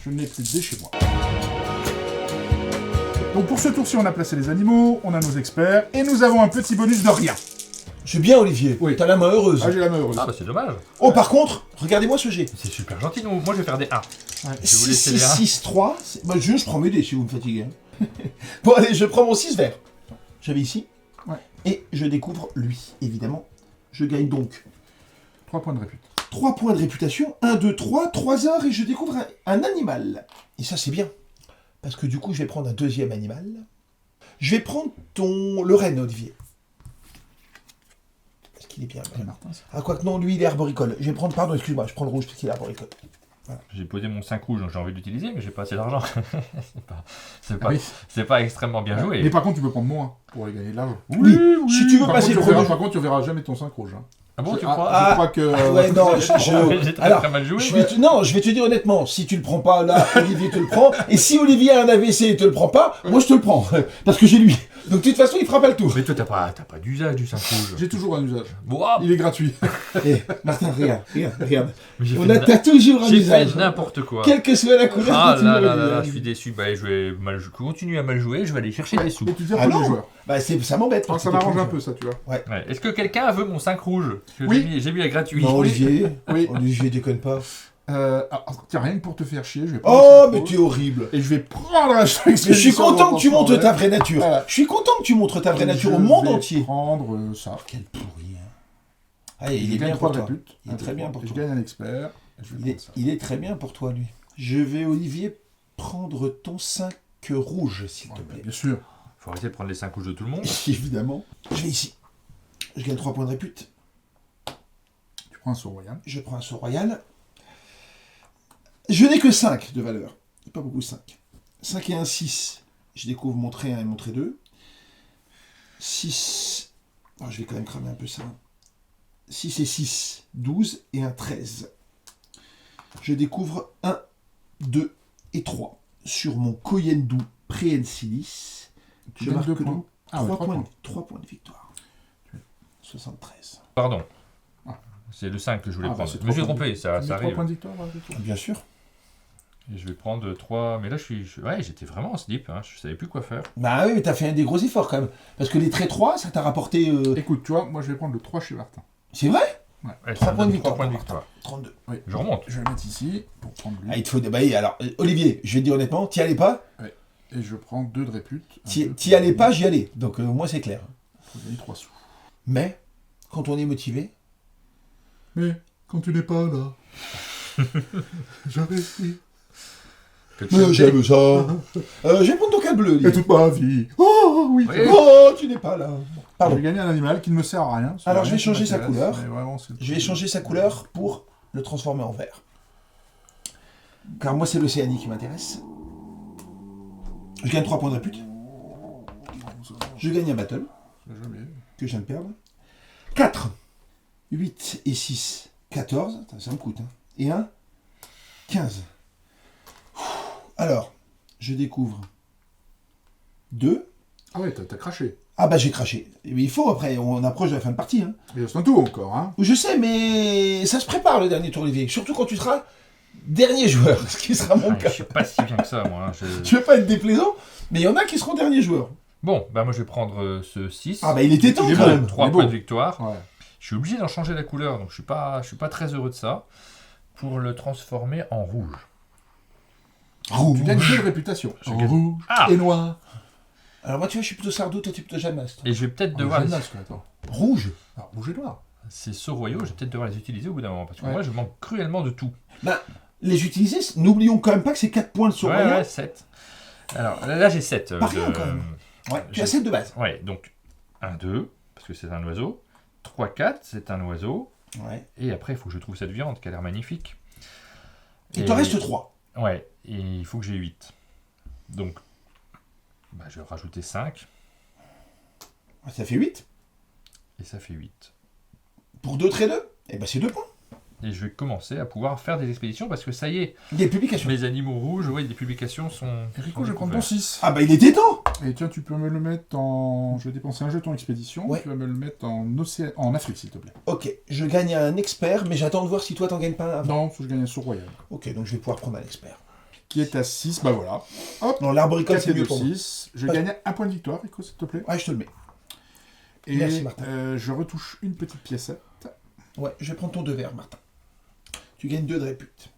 Je n'ai plus de dés chez moi. Donc, pour ce tour-ci, on a placé les animaux. On a nos experts. Et nous avons un petit bonus de rien. Je suis bien, Olivier. Oui. T'as la main heureuse. Ah, j'ai la main heureuse. Ah bah c'est dommage. Oh, par contre, regardez-moi ce jet. C'est super gentil. Moi, je vais faire des 1. Ouais. Je vais vous 6, laisser 6, les 1. 6, 3. Bah, je prends mes dés si vous me fatiguez. Bon, allez, je prends mon 6 vert. J'avais ici. Ouais. Et je découvre lui, évidemment. Je gagne donc 3 points de répute. 3 points de réputation. 1, 2, 3. 3 heures et je découvre un animal. Et ça, c'est bien. Parce que du coup, je vais prendre un deuxième animal. Je vais prendre le renne, Olivier. qu'il est bien. Et Martin, c'est... Ah, quoi que non, lui, il est arboricole. Je vais prendre, pardon, excuse-moi, je prends le rouge parce qu'il est arboricole. Voilà. J'ai posé mon 5 rouge, donc j'ai envie de l'utiliser, mais j'ai pas assez d'argent. c'est pas extrêmement bien joué. Mais par contre, tu peux prendre moins pour aller gagner de l'argent. Oui. Si tu veux passer le premier. Par contre, tu verras jamais ton 5 rouge. Hein. Ah bon, tu crois? Je crois que... Ouais, non, j'ai très mal joué. Je vais te dire honnêtement, si tu le prends pas là, Olivier te le prend. Et si Olivier a un AVC et te le prend pas, moi je te le prends. Parce que j'ai lui. Donc de toute façon, il fera pas le tour. Mais toi, t'as pas d'usage du 5 rouge. J'ai toujours un usage. Wow. Il est gratuit. Eh, Martin, regarde. T'as toujours un usage. J'ai fait n'importe quoi. Quelle que soit la couleur. Ah là, je suis déçu. Bah, je continue à mal jouer, je vais aller chercher des sous. Et tu dis à tous les joueurs. Bah, ça m'embête. Ça m'arrange un peu, ça, tu vois. Ouais. Est-ce que quelqu'un veut mon 5 rouge? Oui. J'ai mis la gratuit. Non, Olivier. Oui. Olivier, déconne pas. Tiens, rien que pour te faire chier, je vais prendre. Oh, mais tu es horrible. Et je vais prendre un chèque. Je suis content que tu montres ta vraie nature. Je suis content que tu montres ta vraie nature au monde entier. Je vais prendre ça. Quel pourri. Allez, il est bien pour toi. Il est très bien pour toi. Je gagne un expert. Il est très bien pour toi, lui. Je vais, Olivier, prendre ton 5 rouge, s'il te plaît. Bien sûr. Faut arrêter de prendre les 5 rouges de tout le monde. Évidemment. Je vais ici. Je gagne 3 points de répute. Tu prends un saut royal. Je prends un saut royal. Je n'ai que 5 de valeur. Pas beaucoup, 5. 5 et 1, 6. Je découvre mon trait 1 et mon trait 2. 6. Oh, je vais quand même cramer un peu ça. 6 et 6. 12 et 1, 13. Je découvre 1, 2 et 3. Sur mon Koyendu Preensilis. Je marque 2 points. 3 points de victoire. 73. Pardon. C'est le 5 que je voulais prendre. Je me suis trompé, ça arrive. 3 points de victoire, bien sûr. Et je vais prendre 3... Mais là, j'étais vraiment en slip. Hein. Je savais plus quoi faire. Bah oui, mais t'as fait un des gros efforts quand même. Parce que les traits 3, ça t'a rapporté... Écoute, tu vois, moi je vais prendre le 3 chez Martin. C'est vrai? Ouais, 3 points de victoire. 3 points de victoire. 32. Oui. Je remonte. Je vais le mettre ici pour prendre lui. Ah, il te faut débailler. Alors, Olivier, je vais te dire honnêtement, t'y allais pas? Ouais. Et je prends 2 de répute. T'y allais pas, j'y allais. Donc, moi, c'est clair. Faut gagner 3 sous. Mais, quand on est motivé... Mais, quand tu n'es pas là... J'avais dit... J'aime ça. Je vais prendre ton câble bleu. Et toute ma vie. Oh, oui. Oh, tu n'es pas là. Pardon. J'ai gagné un animal qui ne me sert à rien. Alors, je vais changer sa couleur. Vraiment, je vais changer sa couleur pour le transformer en vert. Car moi, c'est l'Océanie qui m'intéresse. Je gagne 3 points de répute. Je gagne un battle. Que je viens de perdre. 4. 8 et 6. 14. Ça me coûte. Hein. Et 1. 15. Alors, je découvre 2. Ah ouais, t'as craché. Ah bah j'ai craché. Mais il faut après, on approche de la fin de partie. Hein. Il reste un tour encore. Hein. Je sais, mais ça se prépare le dernier tour, Olivier. Surtout quand tu seras dernier joueur, ce qui sera mon cas. Je suis pas si bien que ça, moi. Je vais pas être déplaisant, mais il y en a qui seront dernier joueur. Bon, bah moi je vais prendre ce 6. Ah bah il était temps quand même. 3 points de victoire. Ouais. Je suis obligé d'en changer la couleur, donc je suis pas très heureux de ça. Pour le transformer en rouge. Tu gagnes 2 de réputation. Rouge et noir. Alors moi tu vois, je suis plutôt Sardou, toi tu es plutôt Jeanne Mast. Et je vais peut-être devoir... Rouge. Ah, rouge et noir. Ces sauts royaux, je vais peut-être devoir les utiliser au bout d'un moment, parce que moi je manque cruellement de tout. Bah, les utiliser, n'oublions quand même pas que c'est 4 points de saut royal. Ouais, 7. Alors là j'ai 7. Pas rien quand même. Ouais, tu as 7 de base. Ouais, donc 1, 2, parce que c'est un oiseau. 3, 4, c'est un oiseau. Ouais. Et après, il faut que je trouve cette viande qui a l'air magnifique. Il te reste 3. Ouais, et il faut que j'ai 8. Donc, bah, je vais rajouter 5. Ça fait 8. Et ça fait 8. Pour 2 traits 2, eh ben c'est 2 points. Et je vais commencer à pouvoir faire des expéditions parce que ça y est. Des publications. Mes animaux rouges, ouais, des publications sont. Rico, je vais prendre ton 6. Ah bah il était temps. Et tiens, tu peux me le mettre en. Je vais dépenser un jeton expédition. Ouais. Tu vas me le mettre en Afrique, s'il te plaît. Ok, je gagne un expert, mais j'attends de voir si toi t'en gagnes pas un avant. Non, parce que je gagne un saut royal. Ok, donc je vais pouvoir prendre un expert. Qui est à 6, bah voilà. Hop. Non, l'arboricole 4 c'est et mieux 2, pour moi. 6. Je gagne un point de victoire, Rico, s'il te plaît. Ouais, je te le mets. Et merci, Martin. je retouche une petite piécette. Ouais, je vais prendre ton 2 verts, Martin. Tu gagnes 2 de répute.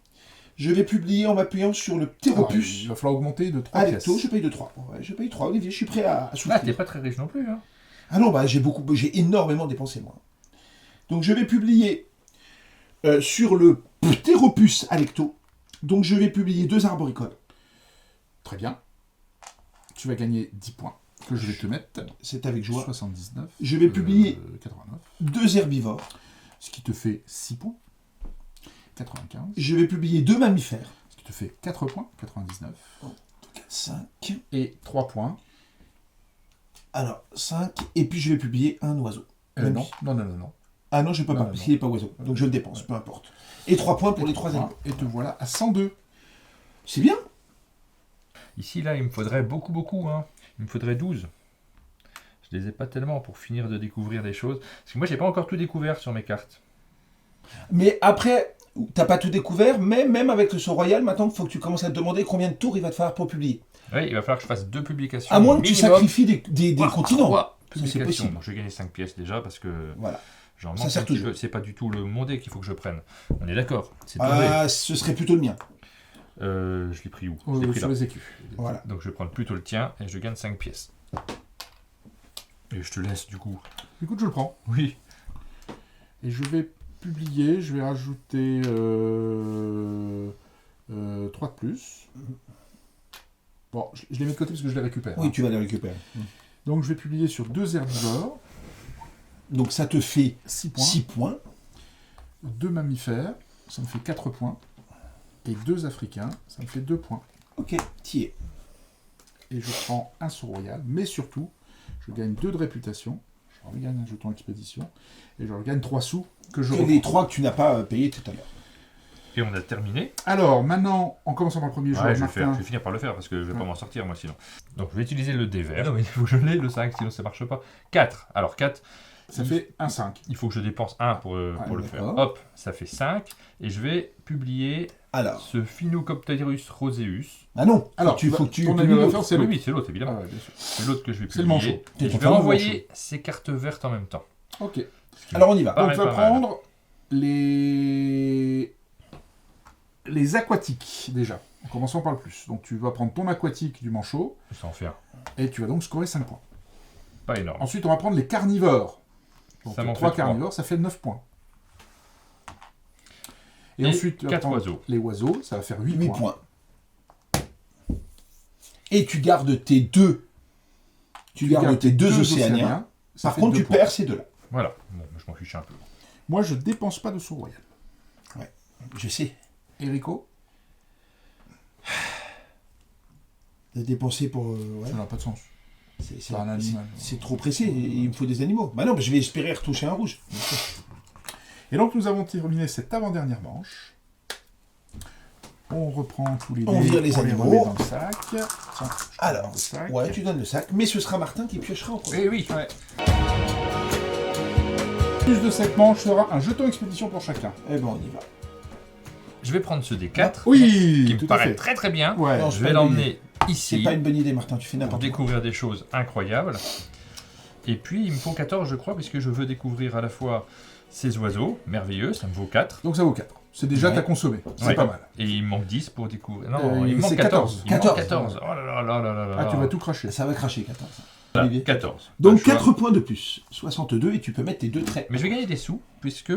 Je vais publier en m'appuyant sur le Pteropus. Il va falloir augmenter de 3 pièces. Alecto, je paye de 3. Ouais, je paye 3, Olivier, je suis prêt à souffrir. Ah, t'es pas très riche non plus, hein. Ah non, bah j'ai énormément dépensé, moi. Donc je vais publier sur le Pteropus Alecto. Donc je vais publier 2 arboricoles. Très bien. Tu vas gagner 10 points. que je vais te mettre. C'est avec joie. 79. Je vais publier 89. 2 herbivores. Ce qui te fait 6 points. 95. Je vais publier 2 mammifères. Ce qui te fait 4 points. 99. 5. Et 3 points. Alors, 5. Et puis je vais publier un oiseau. Non. Ah non, je ne peux pas, parce qu'il n'est pas oiseau. Donc je le dépense, peu importe. Et 3 points pour les 3 animaux. Et te voilà à 102. C'est bien. Ici, là, il me faudrait beaucoup, hein. Il me faudrait 12. Je les ai pas tellement pour finir de découvrir des choses. Parce que moi, j'ai pas encore tout découvert sur mes cartes. Mais après, t'as pas tout découvert, mais même avec le saut royal, maintenant, il faut que tu commences à te demander combien de tours il va te falloir pour publier. Oui, il va falloir que je fasse 2 publications. À moins que tu minimum. sacrifies des continents. 3 Ça, c'est publications. possible. Donc, je vais gagner 5 pièces déjà parce que Voilà. j'en Ça manque sert un petit toujours. peu. C'est pas du tout le mondé qu'il faut que je prenne. On est d'accord. C'est Ah, ce serait plutôt le mien. je l'ai pris où? Je l'ai pris Sur là. les écus. Voilà. Donc je vais prendre plutôt le tien et je gagne 5 pièces. Et je te laisse du coup. Écoute, je le prends. Oui. Et je vais publier, je vais rajouter 3 de plus. Bon, je les mets de côté parce que je les récupère. Oui, hein. tu vas les récupérer. Donc je vais publier sur 2 herbivores, Donc ça te fait 6 points, 6 points. 2 mammifères, ça me fait 4 points, et 2 africains, ça me fait 2 points. Ok, t'y es. Et je prends un saut royal, mais surtout, je gagne 2 de réputation, je regagne un jeton expédition, et je regagne 3 sous que je Et reprends. les 3 que tu n'as pas payés tout à l'heure. Et on a terminé. Alors, maintenant, en commençant par le premier joueur, Ouais, je Martin. vais finir par le faire parce que je vais pas Ouais. m'en sortir moi sinon. Donc je vais utiliser le dé vert. Non mais il faut que je l'ai le 5 sinon ça marche pas. 4. Alors 4. Ça fait un 5. Il faut que je dépense 1 pour le faire. d'accord. Hop, ça fait 5. Et je vais publier Alors. ce Phinocopterus roseus. Ah non. Alors, faut que tu ton publies ami l'autre. référence, c'est Oui, l'autre. oui, c'est l'autre évidemment. Ah ouais, bien sûr. C'est l'autre que je vais C'est le publier. manchot. T'es Et je vais totalement envoyer ces cartes vertes en même temps. Ok. Alors on y va. Pas Donc, mal, tu vas pas mal. prendre les aquatiques, déjà, en commençant par le plus. Donc, tu vas prendre ton aquatique du manchot, Ça en fait un. et tu vas donc scorer 5 points. Pas énorme. Ensuite, on va prendre les carnivores. Donc, Ça m'en 3 fait trois. carnivores, ça fait 9 points. Et Et ensuite, tu vas 4 prendre oiseaux. les oiseaux, ça va faire 8 8 points. points. Et tu gardes tes deux. Tu gardes tes deux océaniens. ça Par fait contre, 2 tu points. perds ces deux-là. Voilà. Bon, je m'en fiche un peu. Moi, je dépense pas de saut royal. Je sais. Enrico, De dépenser pour. Ouais. ça n'a pas de sens. C'est un animal. c'est trop pressé. Il me faut des animaux. Bah non, bah je vais espérer retoucher un rouge. Et donc, nous avons terminé cette avant-dernière manche. On reprend tous les dés, On vire les remet animaux. dans le sac. Tiens, je te donne Alors, le sac. ouais, tu donnes le sac, mais ce sera Martin qui piochera en premier. Eh oui. Ouais. Plus de cette manche sera un jeton expédition pour chacun. Eh ben, on y va. Je vais prendre ce D4 Oui, qui me tout à paraît fait. très très bien. Ouais. Non, Je c'est vais pas une bonne l'emmener C'est ici pas une bonne idée, Martin, tu fais pour n'importe quoi. découvrir des choses incroyables. Et puis il me faut 14 je crois puisque je veux découvrir à la fois ces oiseaux merveilleux, ça me vaut 4. Donc ça vaut 4. C'est déjà Ouais. t'as consommé. C'est Ouais. pas mal. Et il me manque 10 pour découvrir. Non, il me c'est manque 14. 14. Il me manque 14. 14. Oh là là là là là là. Ah, tu vas tout cracher. Ça va cracher, 14. Voilà, Olivier. 14. Donc Pas le choix. 4 points de plus. 62, et tu peux mettre tes deux traits. Mais je vais gagner des sous puisque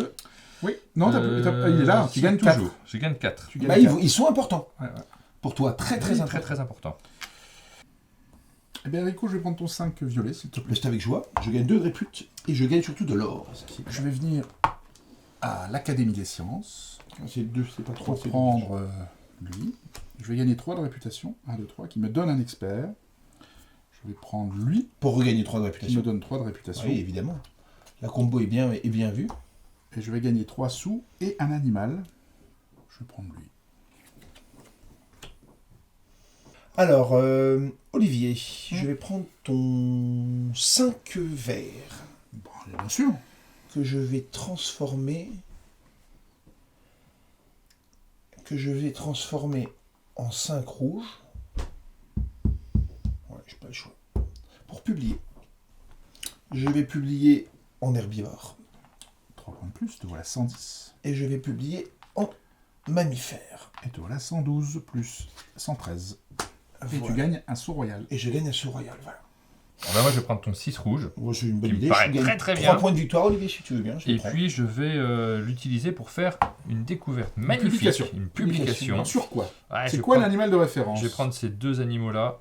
Oui. Non, il est là. Tu c'est gagnes 4. toujours. Je gagne 4. Tu gagnes Bah, 4. ils sont importants. Ouais, ouais. Pour toi, très très important. Très important. Eh bien, Enrico, je vais prendre ton 5 violet, s'il te plaît. C'est avec joie. Je gagne 2 de répute et je gagne surtout de l'or. Ça, c'est- Je vais venir à l'Académie des Sciences C'est 2, c'est pas 3. pour prendre lui. Je vais gagner 3 de réputation. 1, 2, 3, qui me donne un expert. Je vais prendre lui, Pour regagner 3 de qui me réputation. donne 3 de réputation. Oui, évidemment. La combo est bien vue. Et je vais gagner 3 sous et un animal. Je vais prendre lui. Alors, Olivier, je vais prendre ton 5 vert Bon, bien sûr. que je vais transformer en 5 rouges. Ouais, j'ai pas le choix. Pour publier. Je vais publier en herbivore 3 points de plus, te voilà 110. et je vais publier en mammifère. Et te voilà 112 plus 113. Et Voilà. tu gagnes un saut royal. Et je gagne un saut royal, voilà. Alors là, moi je vais prendre ton 6 rouge. Moi, c'est une bonne Qui me idée. paraît Je gagne très, très 3 bien. points de victoire, Olivier, si tu veux bien. Je le Et prends. puis je vais l'utiliser pour faire une découverte magnifique. publication. Une publication. Sur quoi Ouais, C'est je quoi prends- l'animal de référence? Je vais prendre ces deux animaux-là.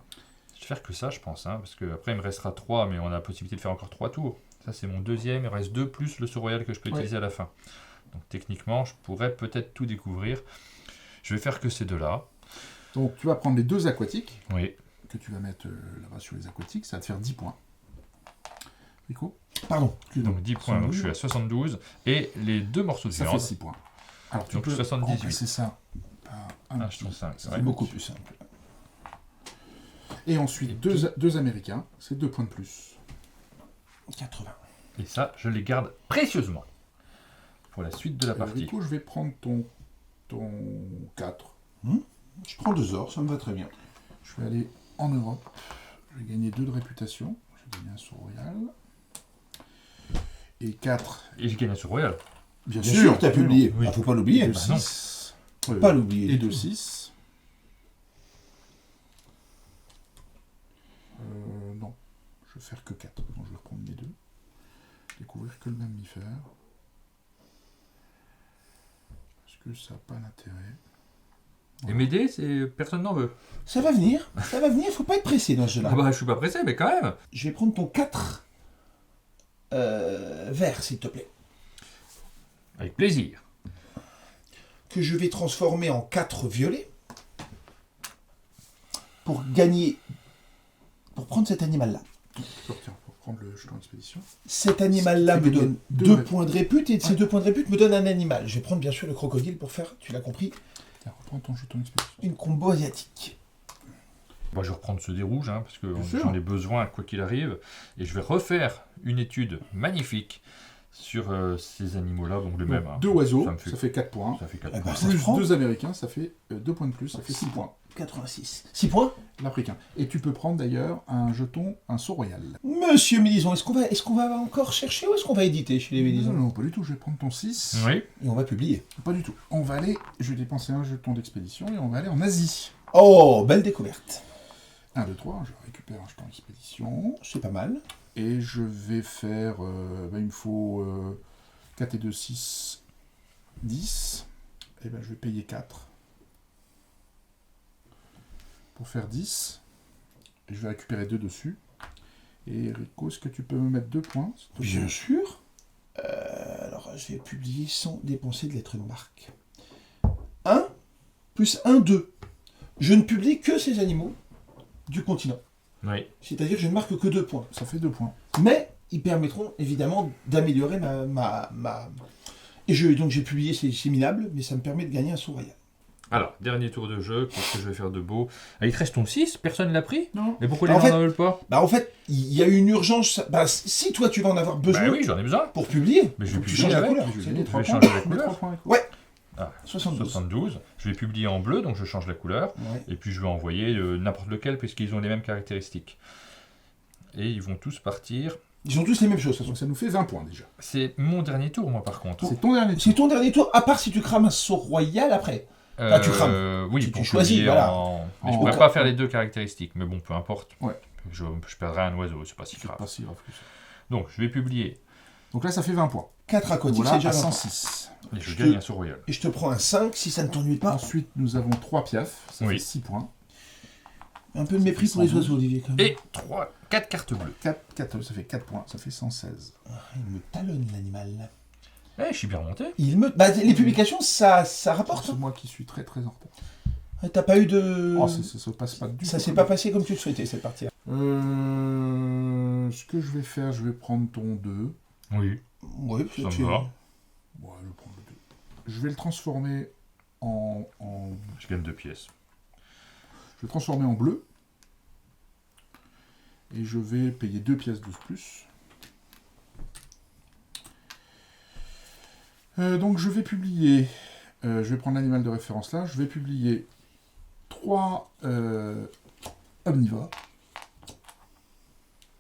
Je faire que ça, je pense, hein, parce qu'après, il me restera 3, mais on a la possibilité de faire encore 3 tours. Ça, c'est mon deuxième, il reste 2 plus le saut royal que je peux utiliser à la fin. Donc, techniquement, je pourrais peut-être tout découvrir. Je vais faire que ces deux-là. Donc, tu vas prendre les 2 aquatiques. Oui. Que tu vas mettre là-bas sur les aquatiques. Ça va te faire 10 points. Rico ? Pardon. Donc, 10 points, donc je suis à 72. Et les 2 morceaux de viande. Ça fait 6 points. Alors, tu peux 78. C'est ça. Ah, je trouve ça. C'est beaucoup plus simple. Et ensuite, 2 Américains. C'est 2 points de plus. 80. Et ça, je les garde précieusement. Pour la suite de la partie. Rico, je vais prendre ton 4. Je prends 2 ors, ça me va très bien. Je vais aller en Europe. Je vais gagner 2 de réputation. Je vais gagner un saut royal. Et 4. Et je gagne un saut royal. Bien sûr, tu as publié. Oui. Faut pas l'oublier. Et 2, non. 6. Pas l'oublier. Et 2, 6. Non. Je vais faire que 4. Donc je vais reprendre mes 2. Découvrir que le mammifère. Parce que ça n'a pas d'intérêt. Et m'aider, personne n'en veut. Ça va venir, faut pas être pressé dans ce jeu-là. Ah bah, je suis pas pressé, mais quand même. Je vais prendre ton 4 vert, s'il te plaît. Avec plaisir. Que je vais transformer en 4 violets. Pour gagner... Pour prendre cet animal-là. Pour prendre le jeton d'expédition. Cet animal-là me donne 2 points de répute, et ces 2 points de répute me donnent un animal. Je vais prendre bien sûr le crocodile pour faire, tu l'as compris, Tiens, reprends ton jeton d'expédition. une combo asiatique. Moi, je vais reprendre ceux des rouges, hein, parce que Bien sûr. j'en ai besoin, quoi qu'il arrive. Et je vais refaire une étude magnifique sur ces animaux-là, donc le même. Hein. 2 oiseaux, Ça ça fait 4 points. Ça fait 4 Eh ben, points. ça se Plus prend. 2 Américains, ça fait 2 points de plus, ça fait 6 points. 86. 6 points. L'Africain. Et tu peux prendre d'ailleurs un jeton, un saut royal. Monsieur Médison, est-ce qu'on va encore chercher ou est-ce qu'on va éditer chez les Médisons? Non, pas du tout, je vais prendre ton 6. Oui. Et on va publier. Pas du tout. On va aller, je vais dépenser un jeton d'expédition et on va aller en Asie. Oh, belle découverte. 1, 2, 3, je récupère un jeton d'expédition. C'est pas mal. Et je vais faire, il me faut 4 et 2, 6, 10. Et ben je vais payer 4. Pour faire 10. Et je vais récupérer 2 dessus. Et Rico, est-ce que tu peux me mettre 2 points? Bien sûr. Alors, je vais publier sans dépenser de lettres de marque. 1 plus 1, 2. Je ne publie que ces animaux du continent. Oui. C'est-à-dire que je ne marque que 2 points. Ça fait 2 points. Mais ils permettront évidemment d'améliorer ma... Donc j'ai publié ces minables, mais ça me permet de gagner un saut royal. Alors, dernier tour de jeu, qu'est-ce que je vais faire de beau? Ah, il te reste ton 6, personne ne l'a pris? Non. Mais pourquoi les En gens fait- n'en veulent pas? Bah en fait, il y a eu une urgence. Bah, si toi tu vas en avoir besoin Bah oui, j'en ai besoin. pour publier, Mais je faut vais que tu publier changes la avec. couleur. Je Je vais vais changer changer la Mets couleur. 3 points, Rico. Ouais. Ah, 72. 72. Je vais publier en bleu, donc je change la couleur. Ouais. Et puis je vais envoyer n'importe lequel, puisqu'ils ont les mêmes caractéristiques. Et ils vont tous partir. Ils ont tous les mêmes choses. de toute façon. Donc ça nous fait 20 points déjà. C'est mon dernier tour, moi, par contre. C'est ton dernier tour. C'est ton dernier tour, à part si tu crames un saut royal après. tu crames. Oui, Tu pour choisis, publier voilà. Mais je En- pourrais pas faire les deux caractéristiques, mais bon, peu importe. Ouais. Je perdrai un oiseau, c'est pas si C'est grave. pas si grave que ça. Donc, je vais publier. Donc là, ça fait 20 points. 4 à côté, Voilà, c'est déjà à 20 points. 106. Et je Je gagne te- un saut royal. Et je te prends un 5 si ça ne t'ennuie pas. Ensuite, nous avons 3 piafs. Ça Oui. fait 6 points. Un peu de mépris pour les oiseaux, Olivier, quand même. Et 4 cartes bleues. 4, ça fait 4 points. Ça fait 116. Il me talonne, l'animal. Eh, je suis bien remonté. Bah, les publications, ça rapporte. C'est moi qui suis très très en retard. T'as pas eu de... Oh, ça se passe pas du tout. Ça s'est pas passé comme tu le souhaitais, cette partie-là. Ce que je vais faire, je vais prendre ton 2. Oui. Oui, Ça me va. Bon, je vais prendre le 2. Je vais le transformer en... Je gagne 2 pièces. Je vais le transformer en bleu. Et je vais payer 2 pièces de plus. Donc je vais publier... je vais prendre l'animal de référence là. Je vais publier 3 omnivores.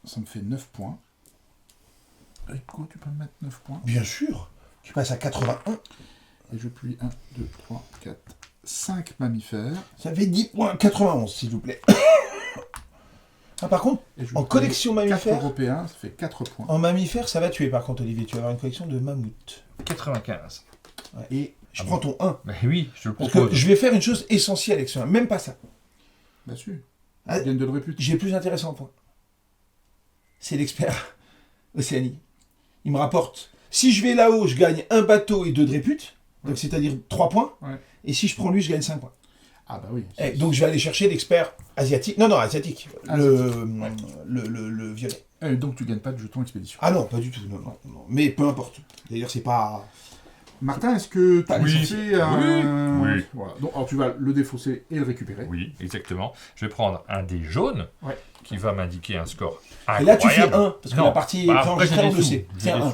Ça me fait 9 points. Rico, tu peux me mettre 9 points. Bien sûr. Tu passes à 81. Et je publie 1, 2, 3, 4, 5 mammifères. Ça fait 10 points. 91, s'il vous plaît. Par contre, Et je en vais collection publier 4 mammifère, européens, ça fait 4 points. en mammifère, ça va tuer par contre, Olivier. Tu vas avoir une collection de mammouths. 95. Ouais. Et je prends ton 1. Mais oui, je le Parce propose. que je vais faire une chose essentielle avec ce 1. Même pas ça. Bien sûr. Tu gagnes 2 de répute. J'ai plus intéressant point. C'est l'expert Océanie. Il me rapporte. Si je vais là-haut, je gagne 1 bateau et 2 de répute. Donc c'est-à-dire 3 points. Ouais. Et si je prends lui, je gagne 5 points. Ah bah oui. Donc je vais aller chercher l'expert asiatique. Non, asiatique. Le violet. Et donc tu gagnes pas de jetons expédition. Ah non, pas du tout. Non. Mais peu importe. D'ailleurs, c'est pas... Martin, est-ce que tu as Oui. Oui. Voilà. Donc, alors tu vas le défausser et le récupérer. Oui, exactement. Je vais prendre un dé jaune qui va m'indiquer un score incroyable. Et là, tu fais 1, parce que non. la partie est enregistrée, on le sait. C'est un.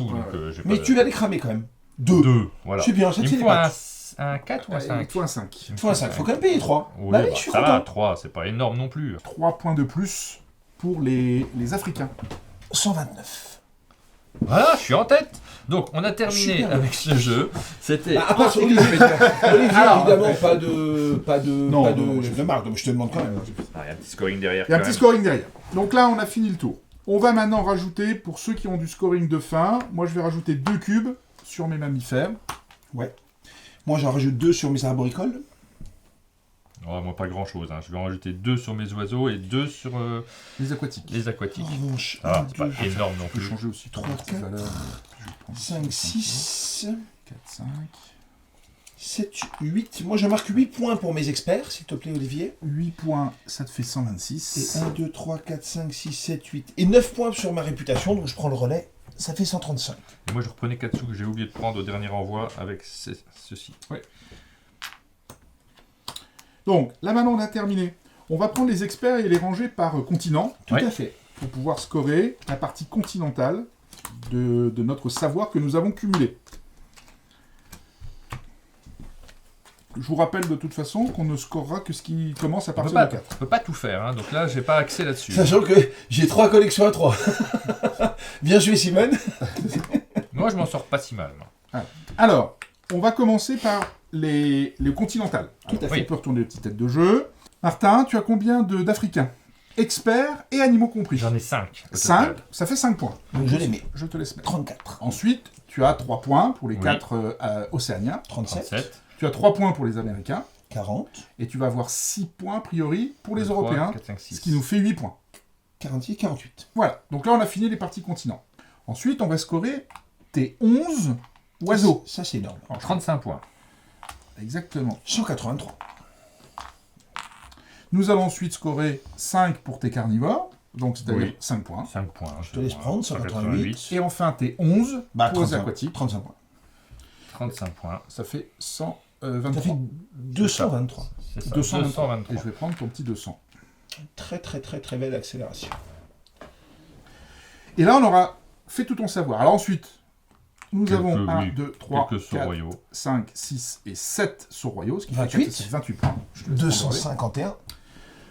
Mais tu vas les cramer quand même. 2. Voilà. C'est bien, ça Il te fait me les faut pattes. un 4 ou un 5 Il faut un 5. Il faut un 5, faut quand même payer 3. Oui, bah oui, je suis ça content. va, 3, c'est pas énorme non plus. 3 points de plus pour les Africains. 129. Voilà, je suis en tête. Donc, on a terminé Super. avec ce jeu. C'était... À part Olivier, évidemment, pas de je de marque, donc je te demande quand même. Ah, il y a un petit scoring derrière. Il y a un quand petit même. scoring derrière. Donc là, on a fini le tour. On va maintenant rajouter, pour ceux qui ont du scoring de fin, moi je vais rajouter 2 cubes sur mes mammifères. Ouais. Moi, j'en rajoute 2 sur mes arboricoles. Oh, moi, pas grand-chose. Hein. Je vais en rajouter 2 sur mes oiseaux et 2 sur Les aquatiques. les aquatiques. En revanche, Ah, c'est pas 2, énorme non Je peux plus. changer aussi 3, 3 4, valeurs. 5, 6, 4, 5. 7, 8. Moi, je marque 8 points pour mes experts, s'il te plaît, Olivier. 8 points, ça te fait 126. Et 1, 2, 3, 4, 5, 6, 7, 8. Et 9 points sur ma réputation, donc je prends le relais. Ça fait 135. Et moi, je reprenais 4 sous que j'ai oublié de prendre au dernier envoi avec ceci. Ouais. Donc, là maintenant, on a terminé. On va prendre les experts et les ranger par continent. Tout à fait. Pour pouvoir scorer la partie continentale de notre savoir que nous avons cumulé. Je vous rappelle de toute façon qu'on ne scorera que ce qui commence à On peut partir de 4. pas, pas tout faire, hein. Donc là, j'ai pas accès là-dessus. Sachant que j'ai 3 collections à 3. Bien joué, Simone. Moi, je m'en sors pas si mal. Moi. Alors, on va commencer par les continentales. Tout à fait. On peut retourner les petites têtes de jeu. Martin, tu as combien d'Africains? Experts et animaux compris. J'en ai 5. 5, ça fait 5 points. Donc je les mets. Je te laisse mettre. 34. Ensuite, tu as 3 points pour les Oui. 4 océaniens. 37. 37. Tu as 3 points pour les Américains. 40. Et tu vas avoir 6 points a priori pour les 3, Européens. 4, 5, 6. Ce qui nous fait 8 points. 46, 48. Voilà. Donc là, on a fini les parties continents. Ensuite, on va scorer tes 11 oiseaux. Ça, c'est énorme. 35 points. Exactement. 183. Nous allons ensuite scorer 5 pour tes carnivores. Donc, c'est-à-dire Oui. 5 points. 5 points. Je te laisse prendre, 188. Et enfin, tes 11 Bah, pour les 35, aquatiques. 35 points. 35 points. Ça fait Ça 123. fait 223. C'est ça. 223. Et 223. je vais prendre ton petit 200. Très, très, très, très belle accélération. Et là, on aura fait tout ton savoir. Alors ensuite, nous avons Quelques- 1, oui, 2, 3, quelques sauts 4, royaux. 5, 6 et 7 sauts royaux, ce qui fait 28. 4, ça fait 28 points. Je te laisse prendre. 251.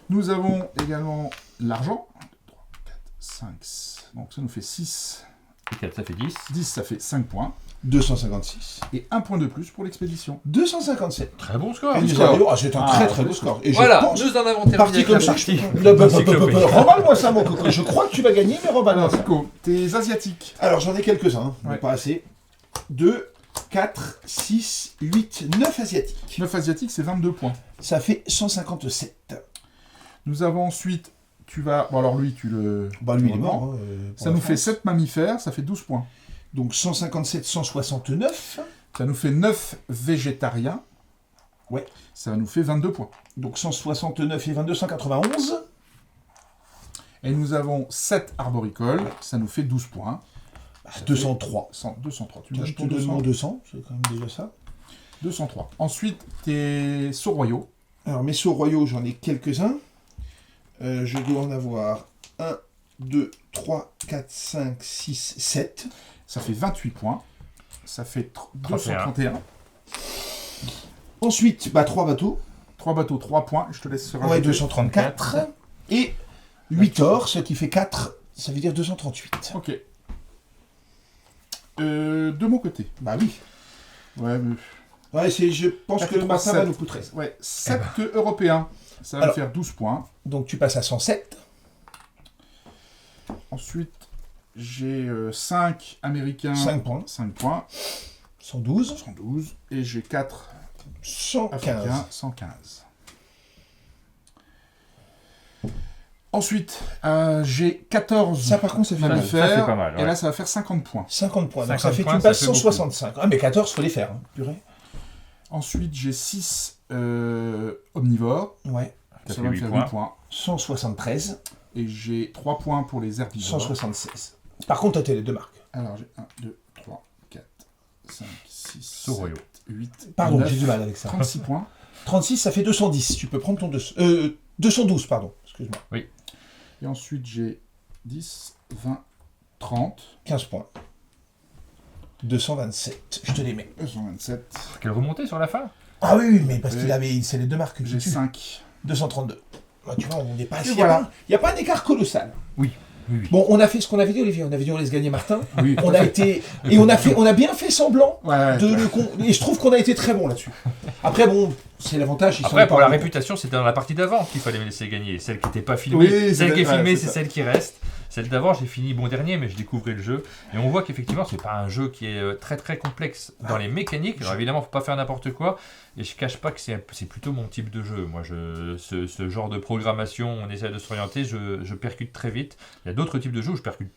Nous avons également l'argent. 1, 2, 3, 4, 5, 6. Donc ça nous fait 6. Et 4, ça fait 10. 10, ça fait 5 points. 256. Et 1 point de plus pour l'expédition. 257. Très bon score. Et les Arios, c'est un très très beau score. Et Voilà, je pense, nous en avons terminé parti avec comme la ça, partie. remballe-moi ça, mon coco. Je crois que tu vas gagner, mais remballe-moi Alors ça. Nico, tes asiatiques. Alors, j'en ai quelques-uns, mais Ouais. pas assez. 2, 4, 6, 8, 9 asiatiques. 9 asiatiques, c'est 22 points. Ça fait 157. Nous avons ensuite, tu vas... Bon alors lui, tu le... Bah, lui, il est Vraiment. mort. Ça nous fait 7 mammifères, ça fait 12 points. Donc 157, 169. Ça nous fait 9 végétariens. Ouais. Ça nous fait 22 points. Donc 169 et 22, 191. Et nous avons 7 arboricoles, ça nous fait 12 points. Bah, Ça 203. fait 203. Tu Je me te donnes ton donne mon 200. 200, c'est quand même déjà ça. 203. Ensuite, tes sauts royaux. Alors, mes sauts royaux, j'en ai quelques-uns. Je dois en avoir 1, 2, 3, 4, 5, 6, 7. Ça fait 28 points. Ça fait 231. Ensuite, 3 bateaux. 3 bateaux, 3 points. Je te laisse se Ouais, rajouter. 234. Et 8 or, ce qui fait 4. Ça veut dire 238. Ok. De mon côté. Bah oui. Ouais, mais... Ouais, je pense que le matin va nous coûter. Ouais, 7 européens. Ça va Alors. me faire 12 points. Donc tu passes à 107. Ensuite, j'ai 5 américains. 5 points. 5 points. 112. 112. Et j'ai 4 115. africains. 115. Ensuite, j'ai 14 Ça, par contre, ça fait mal. mammifères, Ça fait pas mal, ouais. et là, ça va faire 50 points. 50 points, donc 50 ça fait points, une ça base fait 165. Ah, mais 14, faut les faire, hein. Purée. Ensuite, j'ai 6 omnivores. Ouais. Ça Ça fait va me 8 faire points. 8 points. 173, Et j'ai 3 points pour les herbivores. 176. Par contre, toi, t'as les deux marques. Alors, j'ai 1, 2, 3, 4, 5, 6, 7, Soroyo. 8, Pardon, 9, j'ai du mal avec ça. 36 points. 36, ça fait 210. Tu peux prendre ton 212, pardon. Excuse-moi. Et ensuite, j'ai 10, 20, 30, 15 points. 227. Je te les mets. 227. Quelle remontée sur la fin? Ah oui, mais parce Oui. qu'il avait... C'est les deux marques que J'ai j'ai 5. 232. Bah, tu vois, on n'est pas... Et Il voilà. n'y a pas un écart colossal. Oui. Bon, on a fait ce qu'on avait dit, Olivier. On avait dit on laisse gagner Martin. Oui, On a été... Et on a bien fait semblant Ouais, de le... Et je trouve qu'on a été très bon là-dessus. Après, bon, c'est l'avantage. ils sont Après, pour la pas- réputation, c'était dans la partie d'avant qu'il fallait me laisser gagner. Celle qui n'était pas filmée. Oui, Celle qui est ouais, filmée, c'est c'est ça. celle qui reste. Celle d'avant, j'ai fini bon dernier, mais je découvrais le jeu. Et on voit qu'effectivement, c'est pas un jeu qui est très très complexe dans les mécaniques. Alors évidemment, faut pas faire n'importe quoi. Et je cache pas que c'est plutôt mon type de jeu. Moi, ce genre de programmation, on essaie de s'orienter, je percute très vite. Il y a d'autres types de jeux où je percute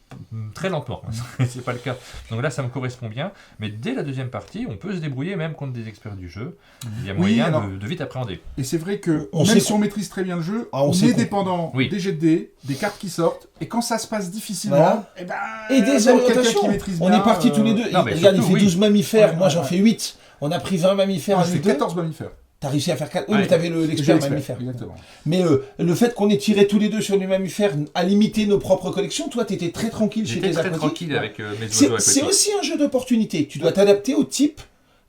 très lentement. C'est pas le cas. Donc là, ça me correspond bien. Mais dès la deuxième partie, on peut se débrouiller même contre des experts du jeu. Il y a Oui, moyen alors- de vite appréhender. Et c'est vrai que On même sait si on maîtrise très bien le jeu, Ah, on on sait est qu'on- dépendant Oui. des jets de dés, des cartes qui sortent, et quand ça se passe difficilement, Voilà. eh ben, Et des quelqu'un orientations. qui maîtrise On bien, est partis tous les deux. non, mais Regarde, il surtout, fait oui. 12 mammifères. Ouais, Moi, ouais, j'en ouais. fais 8. On a pris 20 mammifères à je nous fais deux. 14 mammifères. T'as réussi à faire 4. Oui, Ouais. mais t'avais J'ai l'expert l'expert, mammifère. exactement. Mais le fait qu'on ait tiré tous les deux sur les mammifères, à limiter nos propres collections, toi, t'étais très tranquille chez J'étais tes très aquatiques. tranquille avec mes C'est oiseaux c'est aquatiques. aussi un jeu d'opportunité. Tu dois t'adapter au type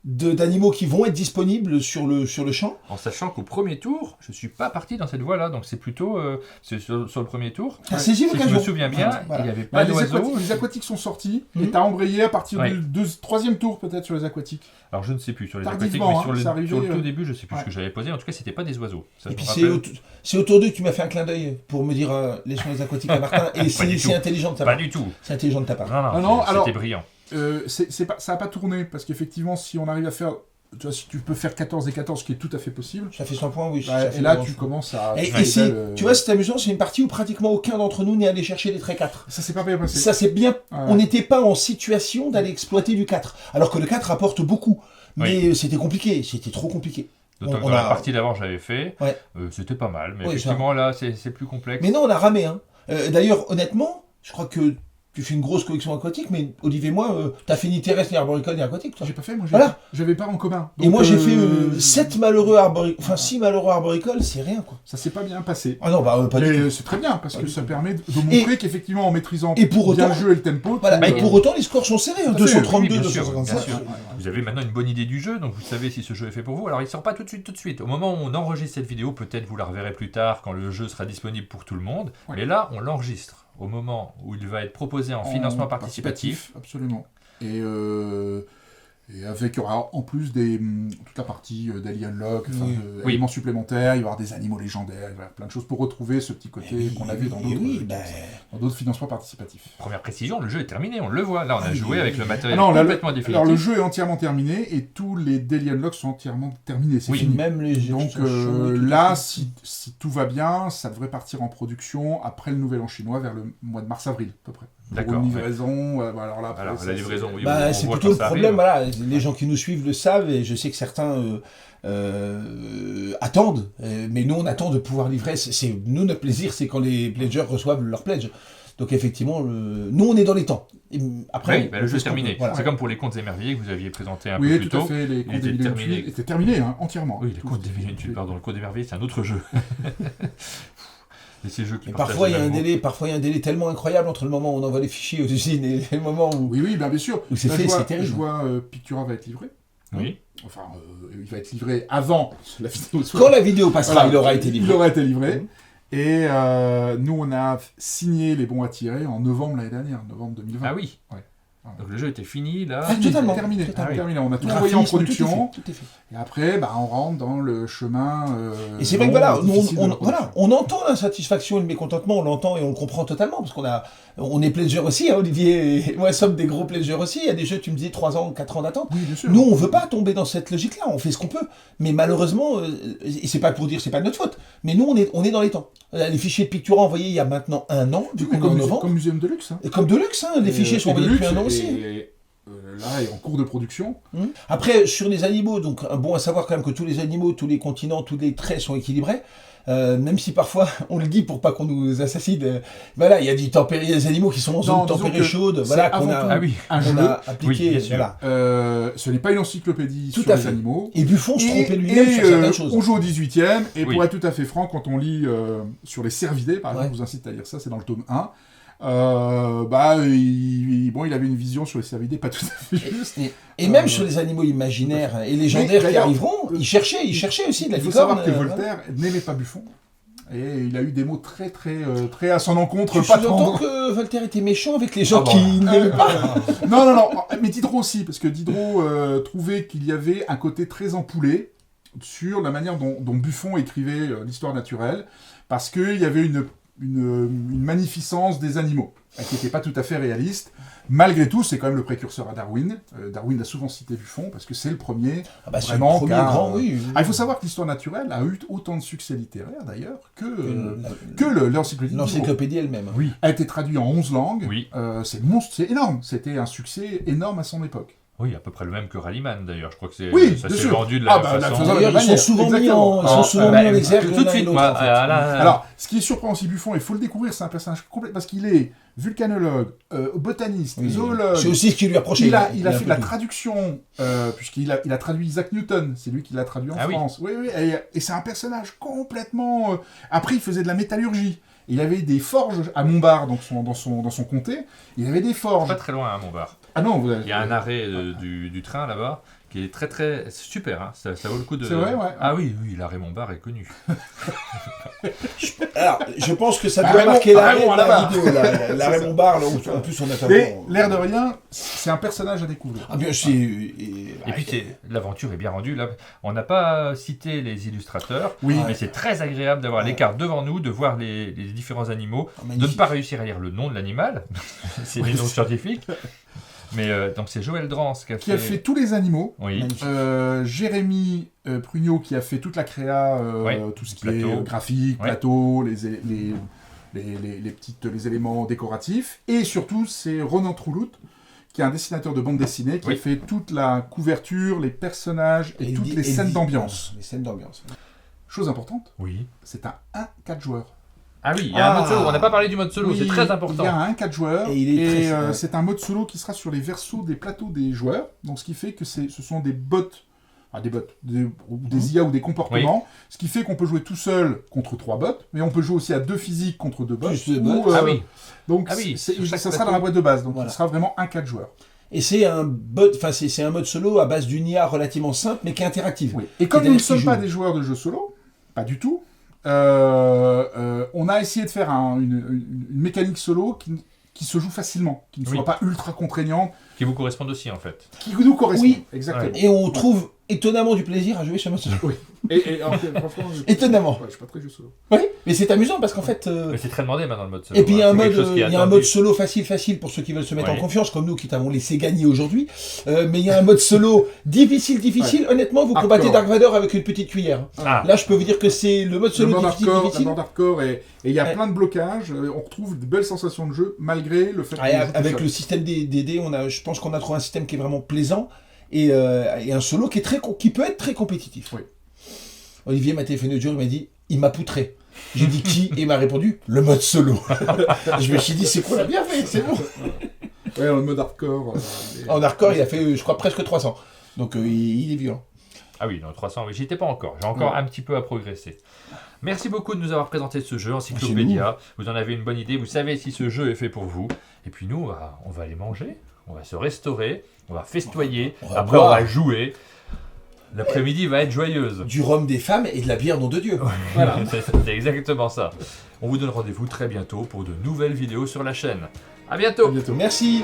d'animaux qui vont être disponibles sur le champ. En sachant qu'au premier tour, je suis pas parti dans cette voie-là, donc c'est plutôt c'est sur le premier tour. T'as saisi Si je l'occasion. me souviens bien, Voilà. il n'y avait Bah, pas les, d'oiseaux. les aquatiques sont sortis, Mhm. et t'as embrayé à partir Ouais. du 3e tour peut-être sur les aquatiques. Alors je ne sais plus sur les aquatiques, Tardivement, mais hein, sur, c'est arrivé, sur le tout début, je sais plus ouais. ce que j'avais posé. En tout cas, c'était pas des oiseaux. Ça, Et je puis me c'est rappelle. c'est autour d'eux que tu m'as fait un clin d'œil pour me dire laissons les aquatiques à Martin. Et du c'est tout. intelligent de ta Pas part. du tout. C'est intelligent de ta part. Non, non, Ah non, c'était alors- brillant. Ça n'a pas tourné, parce qu'effectivement, si on arrive à faire... Tu vois, si tu peux faire 14 et 14, ce qui est tout à fait possible, Ça fait 100 points, oui. ouais, ça fait et là bon. tu commences à... Et, Ouais, et si, belle, tu vois, c'est amusant, c'est une partie où pratiquement aucun d'entre nous n'est allé chercher les traits 4. Ça s'est pas bien passé. Ça c'est bien, Ouais. on n'était pas en situation d'aller exploiter du 4. Alors que le 4 apporte beaucoup. Mais c'était compliqué, c'était trop compliqué. D'autant que on dans la a- partie d'avant, j'avais fait. Ouais. C'était pas mal, mais Oui, effectivement, là, c'est plus complexe. Mais non, on a ramé. Hein. D'ailleurs, honnêtement, je crois que tu fais une grosse collection aquatique, mais Olivier et moi, t'as fait ni terrestre, ni arboricole, ni aquatique, toi. J'ai pas fait, moi Voilà. j'avais pas en commun. Et Donc, moi, j'ai fait 7 malheureux arboricoles, enfin 6 malheureux arboricoles, c'est rien, quoi. Ça s'est pas bien passé. Ah non, bah pas du tout. Mais c'est très bien, parce Pas que du ça tout. permet de montrer qu'effectivement, en maîtrisant Et pour bien autant- le jeu et le tempo... Voilà, tu- mais pour autant, les scores sont serrés, hein, Tout à fait, 232, oui, bien sûr, 265. bien sûr. Vous avez maintenant une bonne idée du jeu, donc vous savez si ce jeu est fait pour vous. Alors il sort pas tout de suite. Au moment où on enregistre cette vidéo, peut-être vous la reverrez plus tard quand le jeu sera disponible pour tout le monde. Ouais. Mais là, on l'enregistre au moment où il va être proposé en financement participatif. Absolument. Et avec, il y aura en plus toute la partie d'Alien Lock, Oui. éléments supplémentaires, il y aura des animaux légendaires, il va y avoir plein de choses pour retrouver ce petit côté qu'on avait dans d'autres financements participatifs. Première précision, le jeu est terminé, on le voit. Là, on a oui, joué oui, avec oui. le matériel Alors, complètement définitif. alors le jeu est entièrement terminé et tous les Daily Unlock sont entièrement terminés, c'est Oui. fini. Même les Donc là, si tout va bien, ça devrait partir en production après le Nouvel An chinois, vers le mois de mars-avril à peu près. Pour D'accord, une livraison, alors là, après, Alors, ça, la livraison, oui, Bah, on c'est voit plutôt quand le ça problème, arrive. voilà. Les gens qui nous suivent le savent, et je sais que certains attendent, mais nous on attend de pouvoir livrer. Nous, notre plaisir, c'est quand les pledgers reçoivent leur pledge. Donc effectivement, nous on est dans les temps. Et après, Oui, bah, le jeu est on fait ce qu'on terminé. peut, voilà. C'est comme pour les contes émerveillés que vous aviez présenté un Oui, peu plus tout à tôt. fait, les contes était des milliers de terminé. tuiles étaient terminés, hein, entièrement. Oui, les Tout contes des était milliers de tuiles, pardon, le conte émerveillé, c'est un autre jeu. Et ces jeux qui Et partagent parfois il y a le un même délai, tellement incroyable entre le moment où on envoie les fichiers aux usines et le moment où. Oui, bien sûr. Où c'est Là, fait, je vois- c'est terrible. Je vois Pictura va être livré. mot. Oui. Enfin, il va être livré avant la vidéo. Quand la vidéo passera, Voilà. il aura été livré. Il aura été livré. Mhm. Et nous, on a signé les bons à tirer en novembre l'année dernière, novembre 2020. Ah oui. Ouais. Donc le jeu était fini là. Totalement. Terminé. Totalement. Terminé. On a tout envoyé en production. Tout est fait. Et après, on rentre dans le chemin. Et c'est vrai que voilà, voilà, on entend l'insatisfaction et le mécontentement, on l'entend et on le comprend totalement, parce on est pleasure aussi, hein, Olivier et moi sommes des gros pleasure aussi. Il y a des jeux, tu me disais 3 ans, 4 ans d'attente. Oui, bien sûr. Nous, on veut pas tomber dans cette logique-là, on fait ce qu'on peut. Mais malheureusement, et c'est pas pour dire c'est pas de notre faute, mais nous, on est dans les temps. Les fichiers de Pictura envoyés il y a maintenant 1 an, du coup, en novembre. Comme Muséum de Luxe. Hein. Et comme de luxe, hein, les fichiers sont envoyés depuis 1 an aussi. Là, est en cours de production. Après, sur les animaux, donc bon à savoir quand même que tous les animaux, tous les continents, tous les traits sont équilibrés. Même si parfois, on le dit pour pas qu'on nous assassine, voilà, il y a des animaux qui sont dans une tempérée chaude, voilà, qu'on a appliqué. Oui, voilà. Ce n'est pas une encyclopédie sur les animaux. Et Buffon se trompait lui-même sur certaines choses. On joue au 18e, et pour être tout à fait franc, quand on lit sur les cervidés, par exemple, je vous incite à lire ça, c'est dans le tome 1, il avait une vision sur les cervidés pas tout à fait juste. Et même sur les animaux imaginaires et légendaires qui arriveront, il cherchait aussi de la licorne. Il faut savoir que Voltaire n'aimait pas Buffon. Et il a eu des mots très à son encontre. Tu sous-entends que Voltaire était méchant avec les gens qui n'aimaient pas. Non, mais Diderot aussi, parce que Diderot trouvait qu'il y avait un côté très empoulé sur la manière dont Buffon écrivait l'histoire naturelle, parce qu'il y avait une magnificence des animaux, qui n'était pas tout à fait réaliste. Malgré tout, c'est quand même le précurseur à Darwin. Darwin a souvent cité Buffon, parce que c'est le premier. Vraiment, grand, oui. Il faut savoir que l'histoire naturelle a eu autant de succès littéraire, d'ailleurs, que l'encyclopédie elle-même. Oui. A été traduit en 11 langues. Oui. C'est énorme. C'était un succès énorme à son époque. Oui, à peu près le même que Rallyman d'ailleurs. Je crois que ça s'est vendu de la même façon. D'ailleurs, ils sont souvent mis en exergue. Tout de suite, moi. Alors, ce qui est surprenant aussi, Buffon, il faut le découvrir, c'est un personnage complet parce qu'il est vulcanologue, botaniste, zoologue. C'est aussi ce qui lui approchait. Il a fait de la traduction, puisqu'il a traduit Isaac Newton. C'est lui qui l'a traduit en France. Oui, et c'est un personnage complètement. Après, il faisait de la métallurgie. Il avait des forges à Montbard, donc dans son comté. Il avait des forges. Pas très loin à Montbard. Ah non, il y a un arrêt du train là-bas qui est très super. Hein. Ça vaut le coup de. C'est vrai, ouais. Ah oui, l'arrêt Montbard est connu. Alors, je pense que ça doit marquer l'arrêt de la vidéo. L'arrêt Montbard, là où en plus on a fait. Mais l'air de rien, c'est un personnage à découvrir. Ah bien, et puis l'aventure est bien rendue. Là, on n'a pas cité les illustrateurs, mais c'est très agréable d'avoir les cartes devant nous, de voir les différents animaux, de ne pas réussir à lire le nom de l'animal. C'est les noms scientifiques. Mais donc c'est Joël Drance qui a fait tous les animaux. Oui. Jérémy Prugnot qui a fait toute la créa, tout ce qui est graphique, plateau, les éléments décoratifs. Et surtout, c'est Ronan Troulout, qui est un dessinateur de bande dessinée, qui a fait toute la couverture, les personnages et toutes les scènes d'ambiance. Les scènes d'ambiance. Chose importante, c'est un 1-4 joueurs. Ah oui, il y a un mode solo. On n'a pas parlé du mode solo, c'est très important. Il y a un 4 joueurs et c'est un mode solo qui sera sur les versos des plateaux des joueurs. Donc ce qui fait que ce sont des bots, des IA ou des comportements. Ce qui fait qu'on peut jouer tout seul contre 3 bots, mais on peut jouer aussi à 2 physiques contre 2 bots. Donc ça sera dans la boîte de base. Donc ce sera vraiment un 4 joueurs. Et c'est un bot, c'est un mode solo à base d'une IA relativement simple mais qui est interactive. Oui. Et comme nous ne sommes pas des joueurs de jeux solo, pas du tout. On a essayé de faire une mécanique solo qui se joue facilement, qui ne soit pas ultra contraignante. Qui vous corresponde aussi, en fait. Qui nous correspond, exactement. Et on trouve étonnamment du plaisir à jouer sur mode solo. Oui. Franchement, étonnamment. Je suis pas très jeu solo. Oui, mais c'est amusant parce qu'en fait. Mais c'est très demandé maintenant le mode solo. Et puis il y a un mode solo facile pour ceux qui veulent se mettre en confiance, comme nous qui t'avons laissé gagner aujourd'hui. Mais il y a un mode solo difficile. Honnêtement, vous combattez Dark Vador avec une petite cuillère. Là, je peux vous dire que c'est le mode solo difficile. Le mode hardcore et il y a plein de blocages. On retrouve de belles sensations de jeu malgré le fait que avec le système des dés, je pense qu'on a trouvé un système qui est vraiment plaisant. Et un solo qui peut être très compétitif. Oui. Olivier m'a téléphoné l'autre jour, il m'a dit, il m'a poutré. J'ai dit qui et il m'a répondu, le mode solo. Je me suis dit, c'est quoi, on a bien fait, c'est bon. Ouais, le mode hardcore. En hardcore, il a fait, je crois, presque 300. Donc il est violent. Ah oui, non, 300, mais j'y étais pas encore. J'ai encore un petit peu à progresser. Merci beaucoup de nous avoir présenté ce jeu, Encyclopédia. Vous en avez une bonne idée, vous savez si ce jeu est fait pour vous. Et puis nous, on va aller manger, on va se restaurer, on va festoyer, après on va jouer. L'après-midi va être joyeuse. Du rhum des femmes et de la bière nom de Dieu. Voilà. C'est exactement ça. On vous donne rendez-vous très bientôt pour de nouvelles vidéos sur la chaîne. À bientôt. Merci.